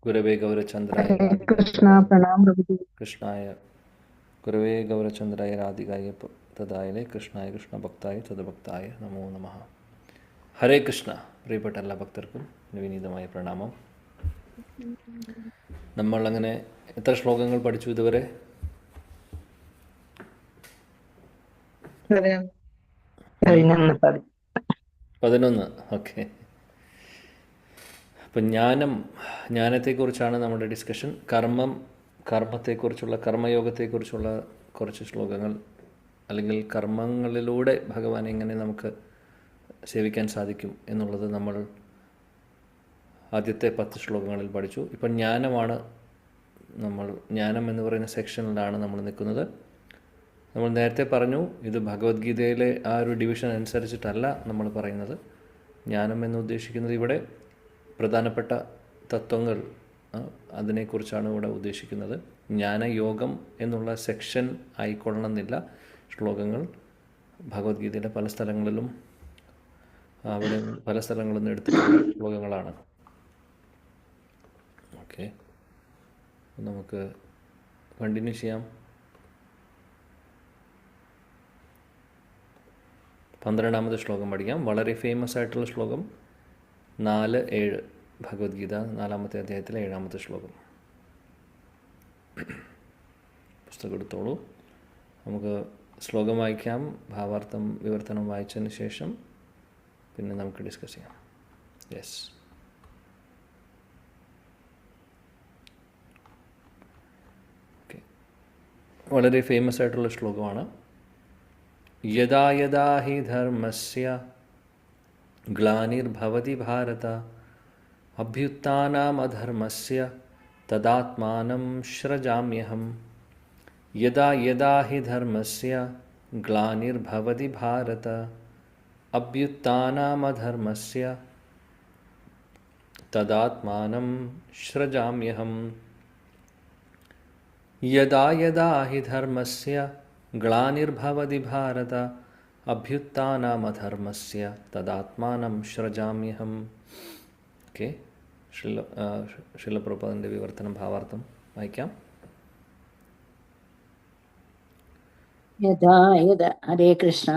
गुरवे गौरचंद्राय राधिकाय कृष्णा प्रणाम प्रभु। कृष्णाय गुरवे गौरचंद्राय राधिकाय തദായനെ കൃഷ്ണായ കൃഷ്ണ ഭക്തായ തദഭക്തായ നമോ നമഃ. ഹരേ കൃഷ്ണ. പ്രിയപ്പെട്ട എല്ലാ ഭക്തർക്കും വിനീതമായ പ്രണാമം. നമ്മൾ അങ്ങനെ എത്ര ശ്ലോകങ്ങൾ പഠിച്ചു ഇതുവരെ? 11. ഓക്കെ. അപ്പം ജ്ഞാനത്തെക്കുറിച്ചാണ് നമ്മുടെ ഡിസ്കഷൻ. കർമ്മത്തെക്കുറിച്ചുള്ള കർമ്മയോഗത്തെക്കുറിച്ചുള്ള കുറച്ച് ശ്ലോകങ്ങൾ, അല്ലെങ്കിൽ കർമ്മങ്ങളിലൂടെ ഭഗവാനെ എങ്ങനെ നമുക്ക് സേവിക്കാൻ സാധിക്കും എന്നുള്ളത് നമ്മൾ ആദ്യത്തെ 10 ശ്ലോകങ്ങളിൽ പഠിച്ചു. ഇപ്പം ജ്ഞാനം എന്ന് പറയുന്ന സെക്ഷനിലാണ് നമ്മൾ നിൽക്കുന്നത്. നമ്മൾ നേരത്തെ പറഞ്ഞു, ഇത് ഭഗവത്ഗീതയിലെ ആ ഒരു ഡിവിഷൻ അനുസരിച്ചിട്ടല്ല നമ്മൾ പറയുന്നത്. ജ്ഞാനം എന്ന് ഉദ്ദേശിക്കുന്നത് ഇവിടെ പ്രധാനപ്പെട്ട തത്വങ്ങൾ, അതിനെക്കുറിച്ചാണ് ഇവിടെ ഉദ്ദേശിക്കുന്നത്. ജ്ഞാനയോഗം എന്നുള്ള സെക്ഷൻ ആയിക്കൊള്ളണമെന്നില്ല ശ്ലോകങ്ങൾ. ഭഗവത്ഗീതയുടെ പല സ്ഥലങ്ങളിലും എടുത്തിട്ടുള്ള ശ്ലോകങ്ങളാണ്. ഓക്കെ, നമുക്ക് കണ്ടിന്യൂ ചെയ്യാം. 12ാമത്തെ ശ്ലോകം പഠിക്കാം. വളരെ ഫേമസ് ആയിട്ടുള്ള ശ്ലോകം 4-7, ഭഗവത്ഗീത 4ാമത്തെ അധ്യായത്തിലെ 7ാമത്തെ ശ്ലോകം. പുസ്തകം എടുത്തോളൂ. നമുക്ക് ശ്ലോകം വായിക്കാം. ഭാവാർത്ഥം വിവർത്തനം വായിച്ചതിന് ശേഷം പിന്നെ നമുക്ക് ഡിസ്കസ് ചെയ്യാം. യെസ്. ഓക്കെ, വളരെ ഫേമസ് ആയിട്ടുള്ള ശ്ലോകമാണ്. യദാ യദാ ഹി ധർമ്മസ്യ ഗ്ലാനിർഭവതി ഭാരത അഭ്യുത്ഥാനമധർമ്മസ്യ തദാത്മാനം സൃജാമ്യഹം. യദാ യദാ ഹി ധർമ്മസ്യ ഗ്ലാനിർഭവതി ഭാരത അഭ്യുത്ഥാനമധർമ്മസ്യ തദാത്മാനം സൃജാമ്യഹം. യദാ യദാ ഹി ധർമ്മസ്യ ഗ്ലാനിർഭവതി ഭാരത അഭ്യുത്ഥാനമധർമ്മസ്യ തദാത്മാനം സൃജാമ്യഹം. ഓക്കെ, ശ്രീല പ്രഭുപാദൻ്റെ വിവർത്തനം ഭാവാർത്ഥം വായിക്കാം. യഥാ യഥാ ഹരേ കൃഷ്ണ.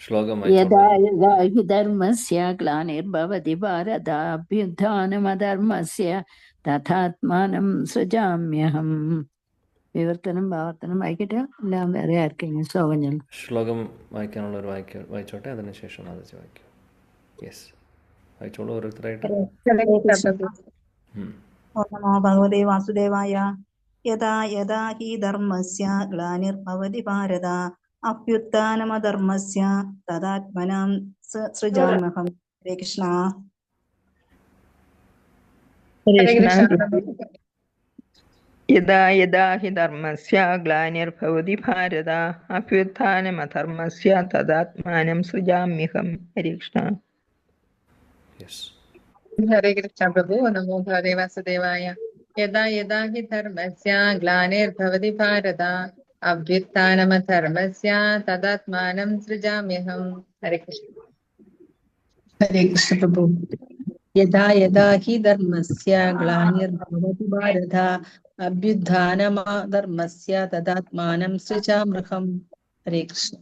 ശ്ലോകം യഥാ യഥാ ഹി ധർമ്മസ്യ ഗ്ലാനിർഭവതി ഭാരത അഭ്യുത്ഥാനമധർമ്മസ്യ തഥാത്മാനം സൃജാമ്യഹം. വിവർത്തനം ഭാവർത്തനം വായിക്കട്ടെ. എല്ലാം വേറെ ആർക്കെങ്കിലും ശ്ലോകം ശ്ലോകം വായിക്കാനുള്ളവർ വായിച്ചോട്ടെ, അതിനുശേഷം അത് വായിക്കും. യെസ്, വായിച്ചോളൂ ഓരോരുത്തരായിട്ട്. നമോ ഭഗവതേ വാസുദേവായ. യഥാ യഥാ ഹി ധർമ്മസ്യ ഗ്ലാനിർഭവതി ഭാരത അഭ്യുത്ഥാനമധർമ്മസ്യ തദാത്മനാം സൃജാമ്യഹം. ഹരേ കൃഷ്ണ. യദാ യദാ ഹി ധർമ്മസ്യ ഗ്ലാനിർഭവതി ഭാരത അഭ്യുത്ഥാനമധർമ്മസ്യ തദാത്മാനം സൃജാമ്യഹം. ഹരേ കൃഷ്ണ. ഹരേ കൃഷ്ണ പ്രഭു. നമോ ഭഗവതേ വാസുദേവായ. യദാ യദാ ഹി ധർമ്മസ്യ ഗ്ലാനിർഭവതി ഭാരത അഭ്യുത്ഥാനമധർമ്മസ്യ തദാത്മാനം സൃജാമ്യഹം. ഹരേ കൃഷ്ണ. ഹരേ കൃഷ്ണ പ്രഭു. യഥാ യഥാ ഹി ധർമ്മസ്യ ഗ്ലാനിർഭവതി ഭാരത അഭ്യുത്ഥാനമധർമ്മസ്യ തദാത്മാനം സൃജാമ്യഹം. ഹരേ കൃഷ്ണ.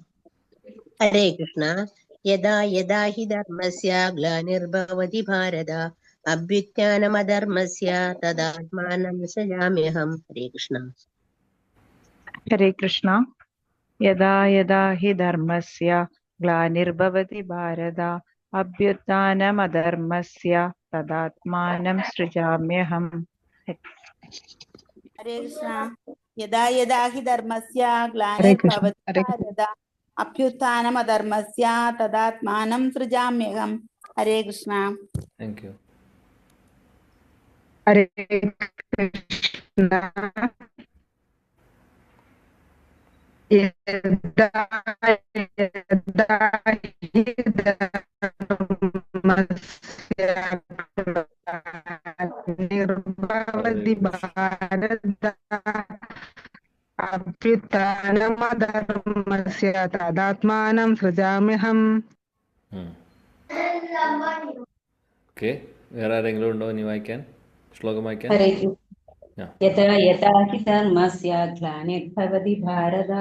ഹരേ കൃഷ്ണ. യഥാ യഥാ ഹി ധർമ്മസ്യ ഗ്ലാനിർഭവതി ഭാരത അഭ്യുത്ഥാനമധർമ്മസ്യ തദാത്മാനം സൃജാമ്യഹം. ഹരേ കൃഷ്ണ. ഹരേ കൃഷ്ണ. യഥാ യഥാ ഹി ധർമ്മസ്യ ഗ്ലാനിർഭവതി ഭാരത അഭ്യുത്ഥാനമധർമ്മസ്യ തദാത്മാനം സൃജാമ്യഹം. ഹരേ കൃഷ്ണ. യഥാ യഥാ ഹി ധർമ്മസ്യ ഗ്ലാനിർഭവതി ഭാരത അഭ്യുത്ഥാനമധർമ്മസ്യ തദാത്മാനം സൃജാമ്യഹം. ഹരേ കൃഷ്ണ. Thank you. ഹരേ കൃഷ്ണ. യദാ യദാ ഹി ധർമ്മസ്യ ഗ്ലാനിർഭവതി ഭാരത അഭ്യുത്ഥാനമധർമ്മസ്യ തദാത്മാനം സൃജാമ്യഹം. ഓക്കെ, വേറെ ആരെങ്കിലും ഉണ്ടോ ഇനി വായിക്കാൻ? ശ്ലോകം വായിക്കാൻ. ഹരേ ആ. യഥാ യഥാ ഹി ധർമ്മസ്യ ഗ്ലാനിർഭവതി ഭാരത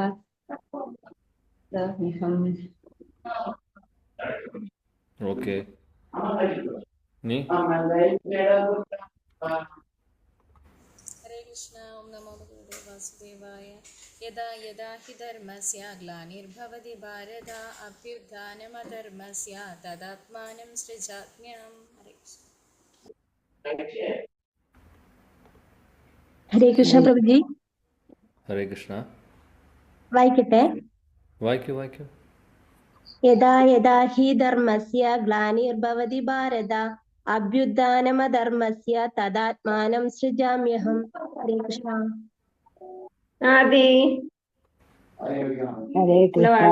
ഓക്കെ. നീ ഹരേ കൃഷ്ണ. ഓം നമോ ഭഗവതേ വാസുദേവായ. യഥാ യഥാ ഹി ധർമ്മസ്യ ഗ്ലാനിർഭവതി ഭാരത അഭ്യുത്ഥാനമധർമ്മസ്യ തദാത്മാനം സൃജാമ്യഹം. ഹരേ കൃഷ്ണ പ്രഭുജി. ഹരേ കൃഷ്ണ. വായിക്കട്ടെ. വായിക്കൂ. യഥാ യഥാ ഹി ധർമ്മസ്യ ഗ്ലാനിർഭവതി ഭാരത അഭ്യുത്ഥാനമധർമ്മസ്യ തദാത്മാനം സൃജാമ്യഹം. ഹരേ കൃഷ്ണ. ഹരേ കൃഷ്ണ.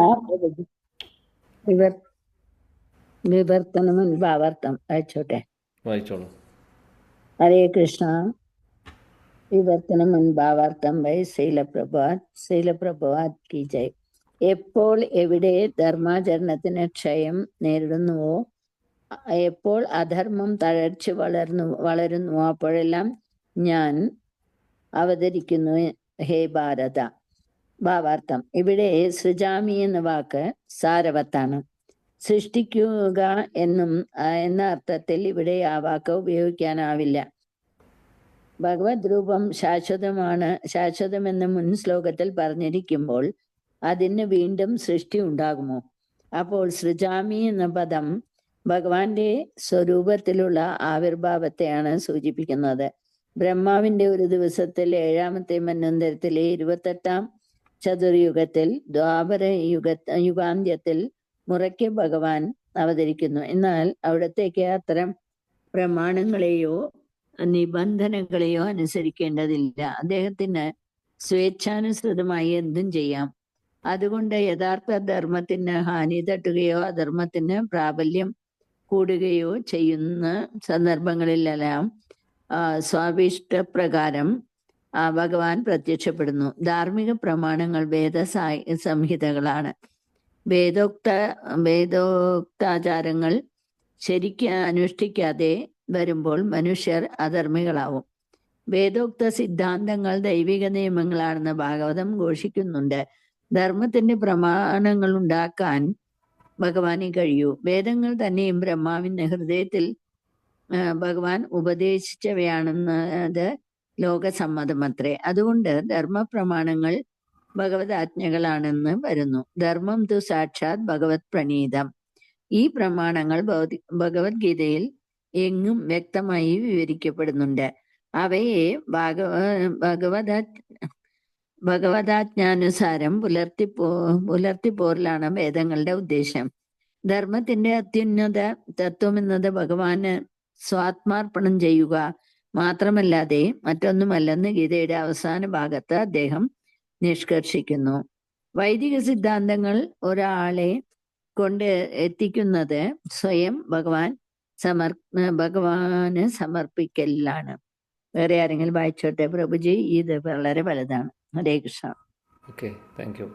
വിവർത്തനം ഭാവാർത്ഥം അയച്ചോട്ടെ. വായിച്ചോളൂ. ഹരേ കൃഷ്ണ. വിവർത്തനം ഭാവാർത്ഥം വൈ ശൈലപ്രഭാത് കി ജയ്. എപ്പോൾ എവിടെ ധർമാചരണത്തിന് ക്ഷയം നേരിടുന്നുവോ, എപ്പോൾ അധർമ്മം തഴച്ചു വളരുന്നുവോ അപ്പോഴെല്ലാം ഞാൻ അവതരിക്കുന്നു ഹേ ഭാരത. ഭാവാർത്ഥം. ഇവിടെ സൃജാമി എന്ന വാക്ക് സാരവത്താണ്. സൃഷ്ടിക്കുക എന്ന അർത്ഥത്തിൽ ഇവിടെ ആ വാക്ക് ഉപയോഗിക്കാനാവില്ല. ഭഗവത് രൂപം ശാശ്വതമെന്ന് മുൻ ശ്ലോകത്തിൽ പറഞ്ഞിരിക്കുമ്പോൾ അതിന് വീണ്ടും സൃഷ്ടി ഉണ്ടാകുമോ? അപ്പോൾ സൃജാമി എന്ന പദം ഭഗവാന്റെ സ്വരൂപത്തിലുള്ള ആവിർഭാവത്തെയാണ് സൂചിപ്പിക്കുന്നത്. ബ്രഹ്മാവിന്റെ ഒരു ദിവസത്തിൽ 7ാമത്തെ മന്വന്തരത്തിലെ 28ാം ചതുർയുഗത്തിൽ ദ്വാപര യുഗാന്ത്യത്തിൽ മുറയ്ക്ക് ഭഗവാൻ അവതരിക്കുന്നു. എന്നാൽ അവിടത്തേക്ക് അത്തരം പ്രമാണങ്ങളെയോ നിബന്ധനകളെയോ അനുസരിക്കേണ്ടതില്ല. അദ്ദേഹത്തിന് സ്വേച്ഛാനുസൃതമായി എന്തും ചെയ്യാം. അതുകൊണ്ട് യഥാർത്ഥ ധർമ്മത്തിന് ഹാനി തട്ടുകയോ അധർമ്മത്തിന് പ്രാബല്യം കൂടുകയോ ചെയ്യുന്ന സന്ദർഭങ്ങളിലെല്ലാം സ്വാഭിഷ്ടപ്രകാരം ഭഗവാൻ പ്രത്യക്ഷപ്പെടുന്നു. ധാർമ്മിക പ്രമാണങ്ങൾ സംഹിതകളാണ്. വേദോക്താചാരങ്ങൾ ശരിക്ക് അനുഷ്ഠിക്കാതെ വരുമ്പോൾ മനുഷ്യർ അധർമ്മികളാവും. വേദോക്ത സിദ്ധാന്തങ്ങൾ ദൈവിക നിയമങ്ങളാണെന്ന് ഭാഗവതം ഘോഷിക്കുന്നുണ്ട്. ധർമ്മത്തിന്റെ പ്രമാണങ്ങൾ ഉണ്ടാക്കാൻ ഭഗവാന് കഴിയൂ. വേദങ്ങൾ തന്നെയും ബ്രഹ്മാവിന്റെ ഹൃദയത്തിൽ ഭഗവാൻ ഉപദേശിച്ചവയാണെന്നത് ലോകസമ്മതമത്രേ. അതുകൊണ്ട് ധർമ്മപ്രമാണങ്ങൾ ഭഗവതാജ്ഞകളാണെന്ന് വരുന്നു. ധർമ്മം തു സാക്ഷാത് ഭഗവത് പ്രണീതം. ഈ പ്രമാണങ്ങൾ ഭഗവത്ഗീതയിൽ എങ്ങും വ്യക്തമായി വിവരിക്കപ്പെടുന്നുണ്ട്. അവയെ ഭഗവതാജ്ഞാനുസാരം പുലർത്തിപ്പോറിലാണ് വേദങ്ങളുടെ ഉദ്ദേശം. ധർമ്മത്തിന്റെ അത്യുന്നത തത്വമെന്നത് ഭഗവാന് സ്വാത്മാർപ്പണം ചെയ്യുക മാത്രമല്ലാതെ മറ്റൊന്നുമല്ലെന്ന് ഗീതയുടെ അവസാന ഭാഗത്ത് അദ്ദേഹം നിഷ്കർഷിക്കുന്നു. വൈദിക സിദ്ധാന്തങ്ങൾ ഒരാളെ കൊണ്ട് എത്തിക്കുന്നത് സ്വയം ഭഗവാന് സമർപ്പിക്കലാണ്. വേറെ ആരെങ്കിലും വായിച്ചോട്ടെ പ്രഭുജി, ഇത് വളരെ വലുതാണ്. Hare Krishna. Okay, thank you.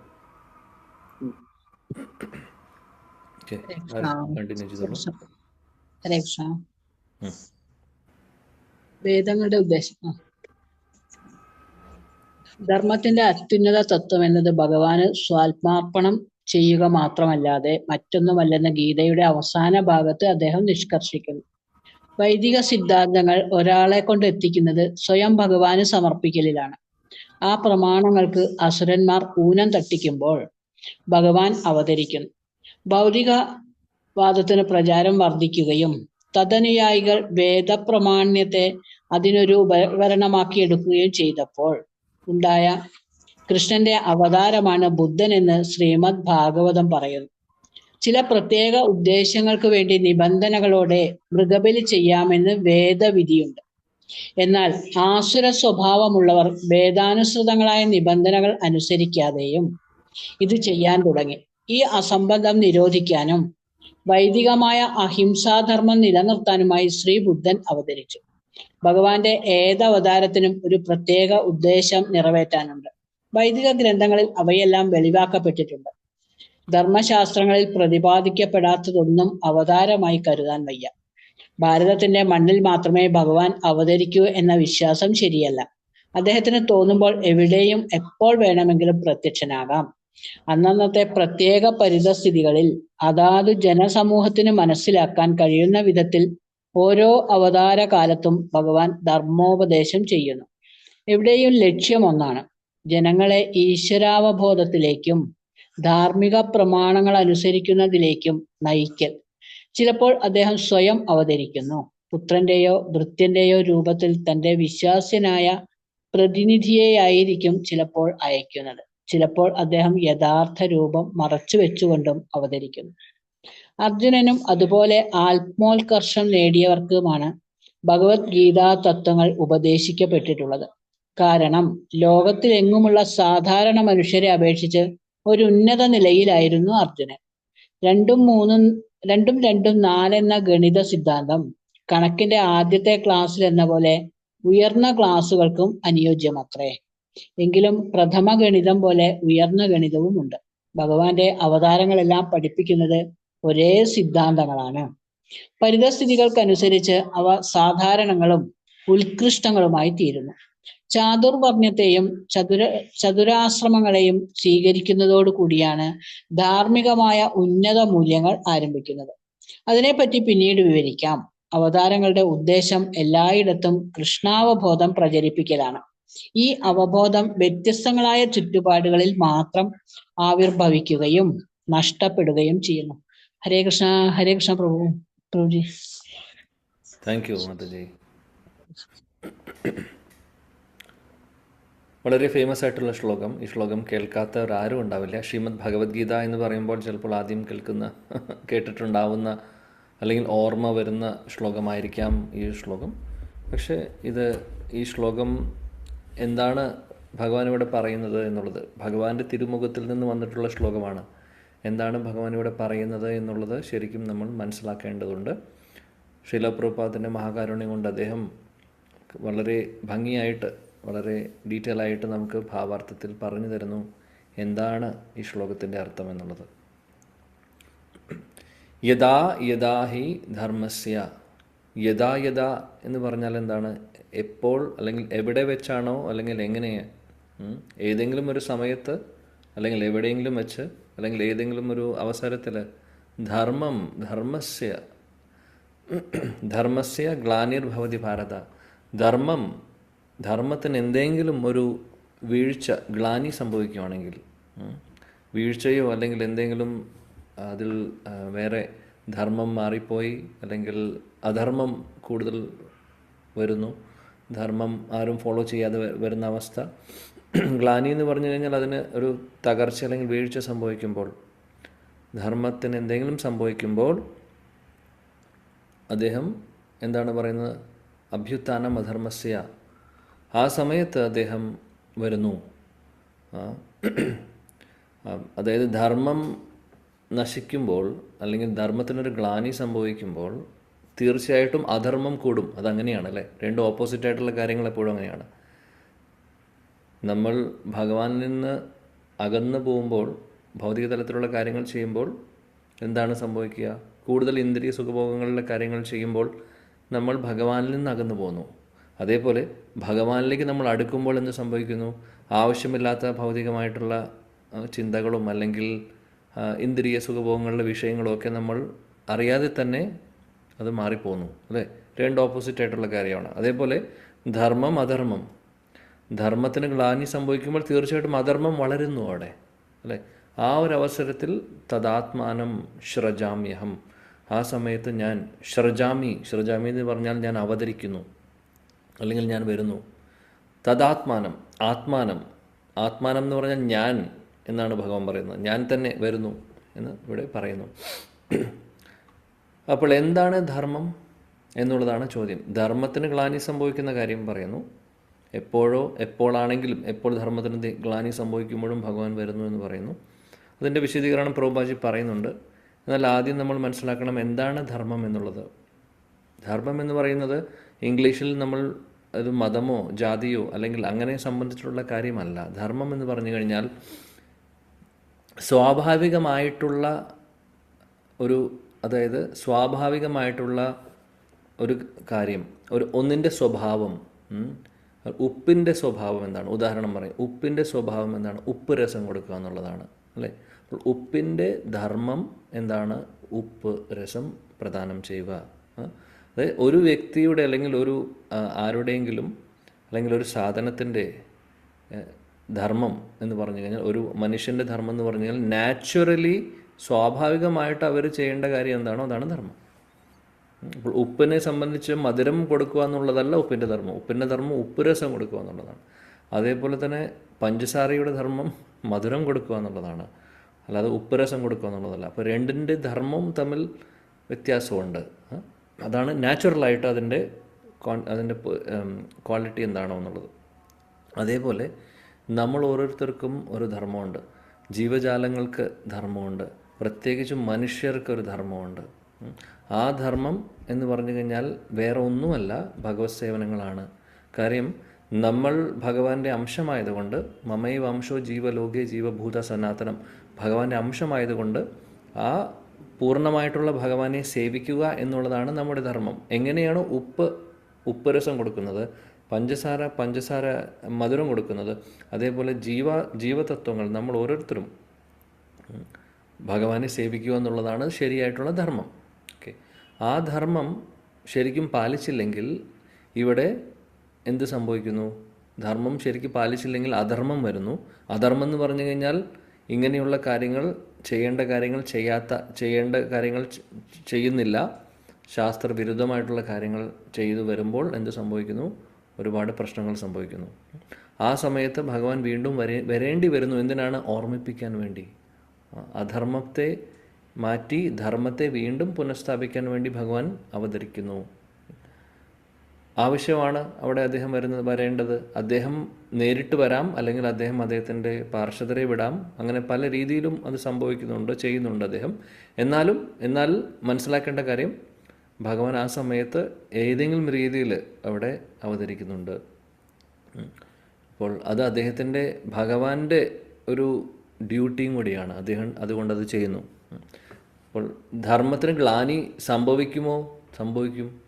Hare Krishna. വേദങ്ങളുടെ ഉദ്ദേശം ധർമ്മത്തിന്റെ അത്യുന്നത തത്വം എന്നത് ഭഗവാന് സ്വാത്മാർപ്പണം ചെയ്യുക മാത്രമല്ലാതെ മറ്റൊന്നുമല്ലെന്ന് ഗീതയുടെ അവസാന ഭാഗത്ത് അദ്ദേഹം നിഷ്കർഷിക്കുന്നു. വൈദിക സിദ്ധാന്തങ്ങൾ ഒരാളെ കൊണ്ട് എത്തിക്കുന്നത് സ്വയം ഭഗവാന് സമർപ്പിക്കലിലാണ്. ആ പ്രമാണങ്ങൾക്ക് അസുരന്മാർ ഊനം തട്ടിക്കുമ്പോൾ ഭഗവാൻ അവതരിക്കുന്നു. ഭൗതികവാദത്തിന് പ്രചാരം വർദ്ധിക്കുകയും തദനുയായികൾ വേദപ്രമാണ്യത്തെ അതിനൊരു ഉപകരണമാക്കി എടുക്കുകയും ചെയ്തപ്പോൾ ഉണ്ടായ കൃഷ്ണന്റെ അവതാരമാണ് ബുദ്ധൻ എന്ന് ശ്രീമദ് ഭാഗവതം പറയുന്നു. ചില പ്രത്യേക ഉദ്ദേശങ്ങൾക്ക് വേണ്ടി നിബന്ധനകളോടെ മൃഗബലി ചെയ്യാമെന്ന് വേദവിധിയുണ്ട്. എന്നാൽ ആസുര സ്വഭാവമുള്ളവർ വേദാനുസൃതങ്ങളായ നിബന്ധനകൾ അനുസരിക്കാതെയും ഇത് ചെയ്യാൻ തുടങ്ങി. ഈ അസംബന്ധം നിരോധിക്കാനും വൈദികമായ അഹിംസാധർമ്മം നിലനിർത്താനുമായി ശ്രീ ബുദ്ധൻ അവതരിച്ചു. ഭഗവാന്റെ ഏതവതാരത്തിനും ഒരു പ്രത്യേക ഉദ്ദേശം നിറവേറ്റാനുണ്ട്. വൈദിക ഗ്രന്ഥങ്ങളിൽ അവയെല്ലാം വെളിവാക്കപ്പെട്ടിട്ടുണ്ട്. ധർമ്മശാസ്ത്രങ്ങളിൽ പ്രതിപാദിക്കപ്പെടാത്തതൊന്നും അവതാരമായി കരുതാൻ വയ്യ. ഭാരതത്തിന്റെ മണ്ണിൽ മാത്രമേ ഭഗവാൻ അവതരിക്കൂ എന്ന വിശ്വാസം ശരിയല്ല. അദ്ദേഹത്തിന് തോന്നുമ്പോൾ എവിടെയും എപ്പോൾ വേണമെങ്കിലും പ്രത്യക്ഷനാകാം. അന്നന്നത്തെ പ്രത്യേക പരിതസ്ഥിതികളിൽ അതാത് ജനസമൂഹത്തിന് മനസ്സിലാക്കാൻ കഴിയുന്ന വിധത്തിൽ ഓരോ അവതാര കാലത്തും ഭഗവാൻ ധർമ്മോപദേശം ചെയ്യുന്നു. എവിടെയും ലക്ഷ്യം ഒന്നാണ്: ജനങ്ങളെ ഈശ്വരാവബോധത്തിലേക്കും ധാർമ്മിക പ്രമാണങ്ങൾ അനുസരിക്കുന്നതിലേക്കും നയിക്കൽ. ചിലപ്പോൾ അദ്ദേഹം സ്വയം അവതരിക്കുന്നു. പുത്രന്റെയോ ഭൃത്യന്റെയോ രൂപത്തിൽ തന്റെ വിശ്വാസ്യനായ പ്രതിനിധിയെയായിരിക്കും ചിലപ്പോൾ അയക്കുന്നത്. ചിലപ്പോൾ അദ്ദേഹം യഥാർത്ഥ രൂപം മറച്ചു വെച്ചുകൊണ്ടും അവതരിക്കുന്നു. അർജുനനും അതുപോലെ ആത്മോത്കർഷം നേടിയവർക്കുമാണ് ഭഗവത്ഗീതാ തത്വങ്ങൾ ഉപദേശിക്കപ്പെട്ടിട്ടുള്ളത്. കാരണം ലോകത്തിലെങ്ങുമുള്ള സാധാരണ മനുഷ്യരെ അപേക്ഷിച്ച് ഒരു ഉന്നത നിലയിലായിരുന്നു അർജുനൻ. 2 2 4 എന്ന ഗണിത സിദ്ധാന്തം കണക്കിന്റെ ആദ്യത്തെ ക്ലാസ്സിൽ എന്ന പോലെ ഉയർന്ന ക്ലാസ്സുകൾക്കും അനുയോജ്യമത്രേ. എങ്കിലും പ്രഥമ ഗണിതം പോലെ ഉയർന്ന ഗണിതവും ഉണ്ട്. ഭഗവാന്റെ അവതാരങ്ങളെല്ലാം പഠിപ്പിക്കുന്നത് ഒരേ സിദ്ധാന്തങ്ങളാണ്. പരിതസ്ഥിതികൾക്കനുസരിച്ച് അവ സാധാരണങ്ങളും ഉത്കൃഷ്ടങ്ങളുമായി തീരുന്നു. ചാതുർവർണ്ണ്യത്തെയും ചതുരാശ്രമങ്ങളെയും സ്വീകരിക്കുന്നതോടു കൂടിയാണ് ധാർമ്മികമായ ഉന്നത മൂല്യങ്ങൾ ആരംഭിക്കുന്നത്. അതിനെപ്പറ്റി പിന്നീട് വിവരിക്കാം. അവതാരങ്ങളുടെ ഉദ്ദേശം എല്ലായിടത്തും കൃഷ്ണാവബോധം പ്രചരിപ്പിക്കലാണ്. ഈ അവബോധം വ്യത്യസ്തങ്ങളായ ചുറ്റുപാടുകളിൽ മാത്രം ആവിർഭവിക്കുകയും നഷ്ടപ്പെടുകയും ചെയ്യുന്നു. ഹരേ കൃഷ്ണ പ്രഭുജി. താങ്ക് യു മാതാജി. വളരെ ഫേമസ് ആയിട്ടുള്ള ശ്ലോകം. ഈ ശ്ലോകം കേൾക്കാത്തവർ ആരും ഉണ്ടാവില്ല. ശ്രീമദ് ഭഗവത്ഗീത എന്ന് പറയുമ്പോൾ ചിലപ്പോൾ ആദ്യം കേട്ടിട്ടുണ്ടാവുന്ന അല്ലെങ്കിൽ ഓർമ്മ വരുന്ന ശ്ലോകമായിരിക്കാം ഈ ശ്ലോകം. പക്ഷേ ഈ ശ്ലോകം എന്താണ് ഭഗവാൻ ഇവിടെ പറയുന്നത് എന്നുള്ളത്, ഭഗവാന്റെ തിരുമുഖത്തിൽ നിന്ന് വന്നിട്ടുള്ള ശ്ലോകമാണ്. എന്താണ് ഭഗവാൻ ഇവിടെ പറയുന്നത് എന്നുള്ളത് ശരിക്കും നമ്മൾ മനസ്സിലാക്കേണ്ടതുണ്ട്. ശ്രീല പ്രഭുപാദിൻ്റെ മഹാകാരുണ്യം കൊണ്ട് അദ്ദേഹം വളരെ ഭംഗിയായിട്ട്, വളരെ ഡീറ്റെയിൽ ആയിട്ട് നമുക്ക് ഭാവാർത്ഥത്തിൽ പറഞ്ഞു തരുന്നു എന്താണ് ഈ ശ്ലോകത്തിൻ്റെ അർത്ഥം എന്നുള്ളത്. യഥാ യഥാ ഹി ധർമ്മസ്യ. യഥാ യഥാ എന്ന് പറഞ്ഞാൽ എന്താണ്? എപ്പോൾ, അല്ലെങ്കിൽ എവിടെ വെച്ചാണോ, അല്ലെങ്കിൽ എങ്ങനെയാണ്, ഏതെങ്കിലും ഒരു സമയത്ത്, അല്ലെങ്കിൽ എവിടെയെങ്കിലും വെച്ച്, അല്ലെങ്കിൽ ഏതെങ്കിലും ഒരു അവസരത്തിൽ ധർമ്മസ്യ ഗ്ലാനിർഭവതി ഭാരത. ധർമ്മത്തിന് എന്തെങ്കിലും ഒരു വീഴ്ച, ഗ്ലാനി സംഭവിക്കുകയാണെങ്കിൽ, വീഴ്ചയോ അല്ലെങ്കിൽ എന്തെങ്കിലും അതിൽ വേറെ ധർമ്മം മാറിപ്പോയി, അല്ലെങ്കിൽ അധർമ്മം കൂടുതൽ വരുന്നു, ധർമ്മം ആരും ഫോളോ ചെയ്യാതെ വരുന്ന അവസ്ഥ, ഗ്ലാനി എന്ന് പറഞ്ഞു കഴിഞ്ഞാൽ അതിന് ഒരു തകർച്ച അല്ലെങ്കിൽ വീഴ്ച സംഭവിക്കുമ്പോൾ, ധർമ്മത്തിന് എന്തെങ്കിലും സംഭവിക്കുമ്പോൾ അദ്ദേഹം എന്താണ് പറയുന്നത്? അഭ്യുത്ഥാനം അധർമ്മസ്യ. ആ സമയത്ത് അദ്ദേഹം വരുന്നു. അതായത് ധർമ്മം നശിക്കുമ്പോൾ, അല്ലെങ്കിൽ ധർമ്മത്തിനൊരു ഗ്ലാനി സംഭവിക്കുമ്പോൾ തീർച്ചയായിട്ടും അധർമ്മം കൂടും. അതങ്ങനെയാണ് അല്ലേ? രണ്ടും ഓപ്പോസിറ്റായിട്ടുള്ള കാര്യങ്ങൾ എപ്പോഴും അങ്ങനെയാണ്. നമ്മൾ ഭഗവാനിൽ നിന്ന് അകന്നു പോകുമ്പോൾ, ഭൗതിക തലത്തിലുള്ള കാര്യങ്ങൾ ചെയ്യുമ്പോൾ എന്താണ് സംഭവിക്കുക? കൂടുതൽ ഇന്ദ്രിയ സുഖഭോഗങ്ങളിലെ കാര്യങ്ങൾ ചെയ്യുമ്പോൾ നമ്മൾ ഭഗവാനിൽ നിന്ന് അകന്നു പോകുന്നു. അതേപോലെ ഭഗവാനിലേക്ക് നമ്മൾ അടുക്കുമ്പോൾ എന്ത് സംഭവിക്കുന്നു? ആവശ്യമില്ലാത്ത ഭൗതികമായിട്ടുള്ള ചിന്തകളും അല്ലെങ്കിൽ ഇന്ദ്രിയ സുഖഭോഗങ്ങളുടെ വിഷയങ്ങളുമൊക്കെ നമ്മൾ അറിയാതെ തന്നെ അത് മാറിപ്പോകുന്നു അല്ലേ? രണ്ട് ഓപ്പോസിറ്റ് ആയിട്ടുള്ള കാര്യമാണ്. അതേപോലെ ധർമ്മം അധർമ്മം, ധർമ്മത്തിന് ഗ്ലാനി സംഭവിക്കുമ്പോൾ തീർച്ചയായിട്ടും അധർമ്മം വളരുന്നു അവിടെ അല്ലേ? ആ ഒരു അവസരത്തിൽ തദാത്മാനം ശ്രജാമ്യഹം. ആ സമയത്ത് ഞാൻ ശ്രജാമി എന്ന് പറഞ്ഞാൽ ഞാൻ അവതരിക്കുന്നു, അല്ലെങ്കിൽ ഞാൻ വരുന്നു. തദാത്മാനം, ആത്മാനം എന്ന് പറഞ്ഞാൽ ഞാൻ എന്നാണ് ഭഗവാൻ പറയുന്നത്. ഞാൻ തന്നെ വരുന്നു എന്ന് ഇവിടെ പറയുന്നു. അപ്പോൾ എന്താണ് ധർമ്മം എന്നുള്ളതാണ് ചോദ്യം. ധർമ്മത്തിന് ഗ്ലാനി സംഭവിക്കുന്ന കാര്യം പറയുന്നു. എപ്പോഴാണെങ്കിലും, എപ്പോൾ ധർമ്മത്തിന് ഗ്ലാനി സംഭവിക്കുമ്പോഴും ഭഗവാൻ വരുന്നു എന്ന് പറയുന്നു. അതിൻ്റെ വിശദീകരണം പ്രഭുപാദി പറയുന്നുണ്ട്. എന്നാൽ ആദ്യം നമ്മൾ മനസ്സിലാക്കണം എന്താണ് ധർമ്മം എന്നുള്ളത്. ധർമ്മം എന്ന് പറയുന്നത് ഇംഗ്ലീഷിൽ നമ്മൾ ഒരു മതമോ ജാതിയോ അല്ലെങ്കിൽ അങ്ങനെ സംബന്ധിച്ചിട്ടുള്ള കാര്യമല്ല. ധർമ്മം എന്ന് പറഞ്ഞു കഴിഞ്ഞാൽ സ്വാഭാവികമായിട്ടുള്ള ഒരു കാര്യം, ഒന്നിൻ്റെ സ്വഭാവം, ഉപ്പിൻ്റെ സ്വഭാവം എന്താണ്? ഉദാഹരണം പറയും, ഉപ്പിൻ്റെ സ്വഭാവം എന്താണ്? ഉപ്പ് രസം കൊടുക്കുക എന്നുള്ളതാണ്, അല്ലേ? അപ്പോൾ ഉപ്പിൻ്റെ ധർമ്മം എന്താണ്? ഉപ്പ് രസം പ്രദാനം ചെയ്യുക. അതായത് ഒരു വ്യക്തിയുടെ അല്ലെങ്കിൽ ആരുടെയെങ്കിലും അല്ലെങ്കിൽ ഒരു സാധനത്തിൻ്റെ ധർമ്മം എന്ന് പറഞ്ഞു കഴിഞ്ഞാൽ, ഒരു മനുഷ്യൻ്റെ ധർമ്മം എന്ന് പറഞ്ഞു കഴിഞ്ഞാൽ നാച്ചുറലി സ്വാഭാവികമായിട്ട് അവർ ചെയ്യേണ്ട കാര്യം എന്താണോ അതാണ് ധർമ്മം. അപ്പോൾ ഉപ്പിനെ സംബന്ധിച്ച് മധുരം കൊടുക്കുക എന്നുള്ളതല്ല ഉപ്പിൻ്റെ ധർമ്മം. ഉപ്പിൻ്റെ ധർമ്മം ഉപ്പ് രസം കൊടുക്കുക എന്നുള്ളതാണ്. അതേപോലെ തന്നെ പഞ്ചസാരയുടെ ധർമ്മം മധുരം കൊടുക്കുക എന്നുള്ളതാണ്, അല്ലാതെ ഉപ്പ് രസം കൊടുക്കുക എന്നുള്ളതല്ല. അപ്പോൾ രണ്ടിൻ്റെ ധർമ്മവും തമ്മിൽ വ്യത്യാസമുണ്ട്. അതാണ് നാച്ചുറലായിട്ട് അതിൻ്റെ ക്വാളിറ്റി എന്താണോ എന്നുള്ളത്. അതേപോലെ നമ്മൾ ഓരോരുത്തർക്കും ഒരു ധർമ്മമുണ്ട്, ജീവജാലങ്ങൾക്ക് ധർമ്മമുണ്ട്, പ്രത്യേകിച്ചും മനുഷ്യർക്കൊരു ധർമ്മമുണ്ട്. ആ ധർമ്മം എന്ന് പറഞ്ഞു കഴിഞ്ഞാൽ വേറെ ഒന്നുമല്ല, ഭഗവത് സേവനങ്ങളാണ്. കാര്യം നമ്മൾ ഭഗവാന്റെ അംശമായതുകൊണ്ട്, മമൈ വംശോ ജീവലോകേ ജീവഭൂത സനാതനം, ഭഗവാന്റെ അംശമായതുകൊണ്ട് ആ പൂർണ്ണമായിട്ടുള്ള ഭഗവാനെ സേവിക്കുക എന്നുള്ളതാണ് നമ്മുടെ ധർമ്മം. എങ്ങനെയാണ് ഉപ്പ് രസം കൊടുക്കുന്നത്, പഞ്ചസാര മധുരം കൊടുക്കുന്നത്, അതേപോലെ ജീവതത്വങ്ങൾ നമ്മൾ ഓരോരുത്തരും ഭഗവാനെ സേവിക്കുക എന്നുള്ളതാണ് ശരിയായിട്ടുള്ള ധർമ്മം. ഓക്കെ, ആ ധർമ്മം ശരിക്കും പാലിച്ചില്ലെങ്കിൽ ഇവിടെ എന്ത് സംഭവിക്കുന്നു? ധർമ്മം ശരിക്കും പാലിച്ചില്ലെങ്കിൽ അധർമ്മം വരുന്നു. അധർമ്മം എന്ന് പറഞ്ഞു കഴിഞ്ഞാൽ ഇങ്ങനെയുള്ള കാര്യങ്ങൾ, ചെയ്യേണ്ട കാര്യങ്ങൾ ചെയ്യുന്നില്ല, ശാസ്ത്രവിരുദ്ധമായിട്ടുള്ള കാര്യങ്ങൾ ചെയ്തു വരുമ്പോൾ എന്ത് സംഭവിക്കുന്നു? ഒരുപാട് പ്രശ്നങ്ങൾ സംഭവിക്കുന്നു. ആ സമയത്ത് ഭഗവാൻ വീണ്ടും വരേണ്ടി വരുന്നു. എന്തിനാണ്? ഓർമ്മിപ്പിക്കാൻ വേണ്ടി. അധർമ്മത്തെ മാറ്റി ധർമ്മത്തെ വീണ്ടും പുനഃസ്ഥാപിക്കാൻ വേണ്ടി ഭഗവാൻ അവതരിക്കുന്നു. ആവശ്യമാണ് അവിടെ അദ്ദേഹം വരേണ്ടത്. അദ്ദേഹം നേരിട്ട് വരാം, അല്ലെങ്കിൽ അദ്ദേഹത്തിൻ്റെ പാർഷദരെ വിടാം. അങ്ങനെ പല രീതിയിലും അത് ചെയ്യുന്നുണ്ട് അദ്ദേഹം. എന്നാൽ മനസ്സിലാക്കേണ്ട കാര്യം, ഭഗവാൻ ആ സമയത്ത് ഏതെങ്കിലും രീതിയിൽ അവിടെ അവതരിക്കുന്നുണ്ട്. അപ്പോൾ അത് അദ്ദേഹത്തിൻ്റെ ഭഗവാന്റെ ഒരു ഡ്യൂട്ടിയും കൂടിയാണ്. അദ്ദേഹം അതുകൊണ്ട് അത് ചെയ്യുന്നു. അപ്പോൾ ധർമ്മത്തിന് ഗ്ലാനി സംഭവിക്കുമോ?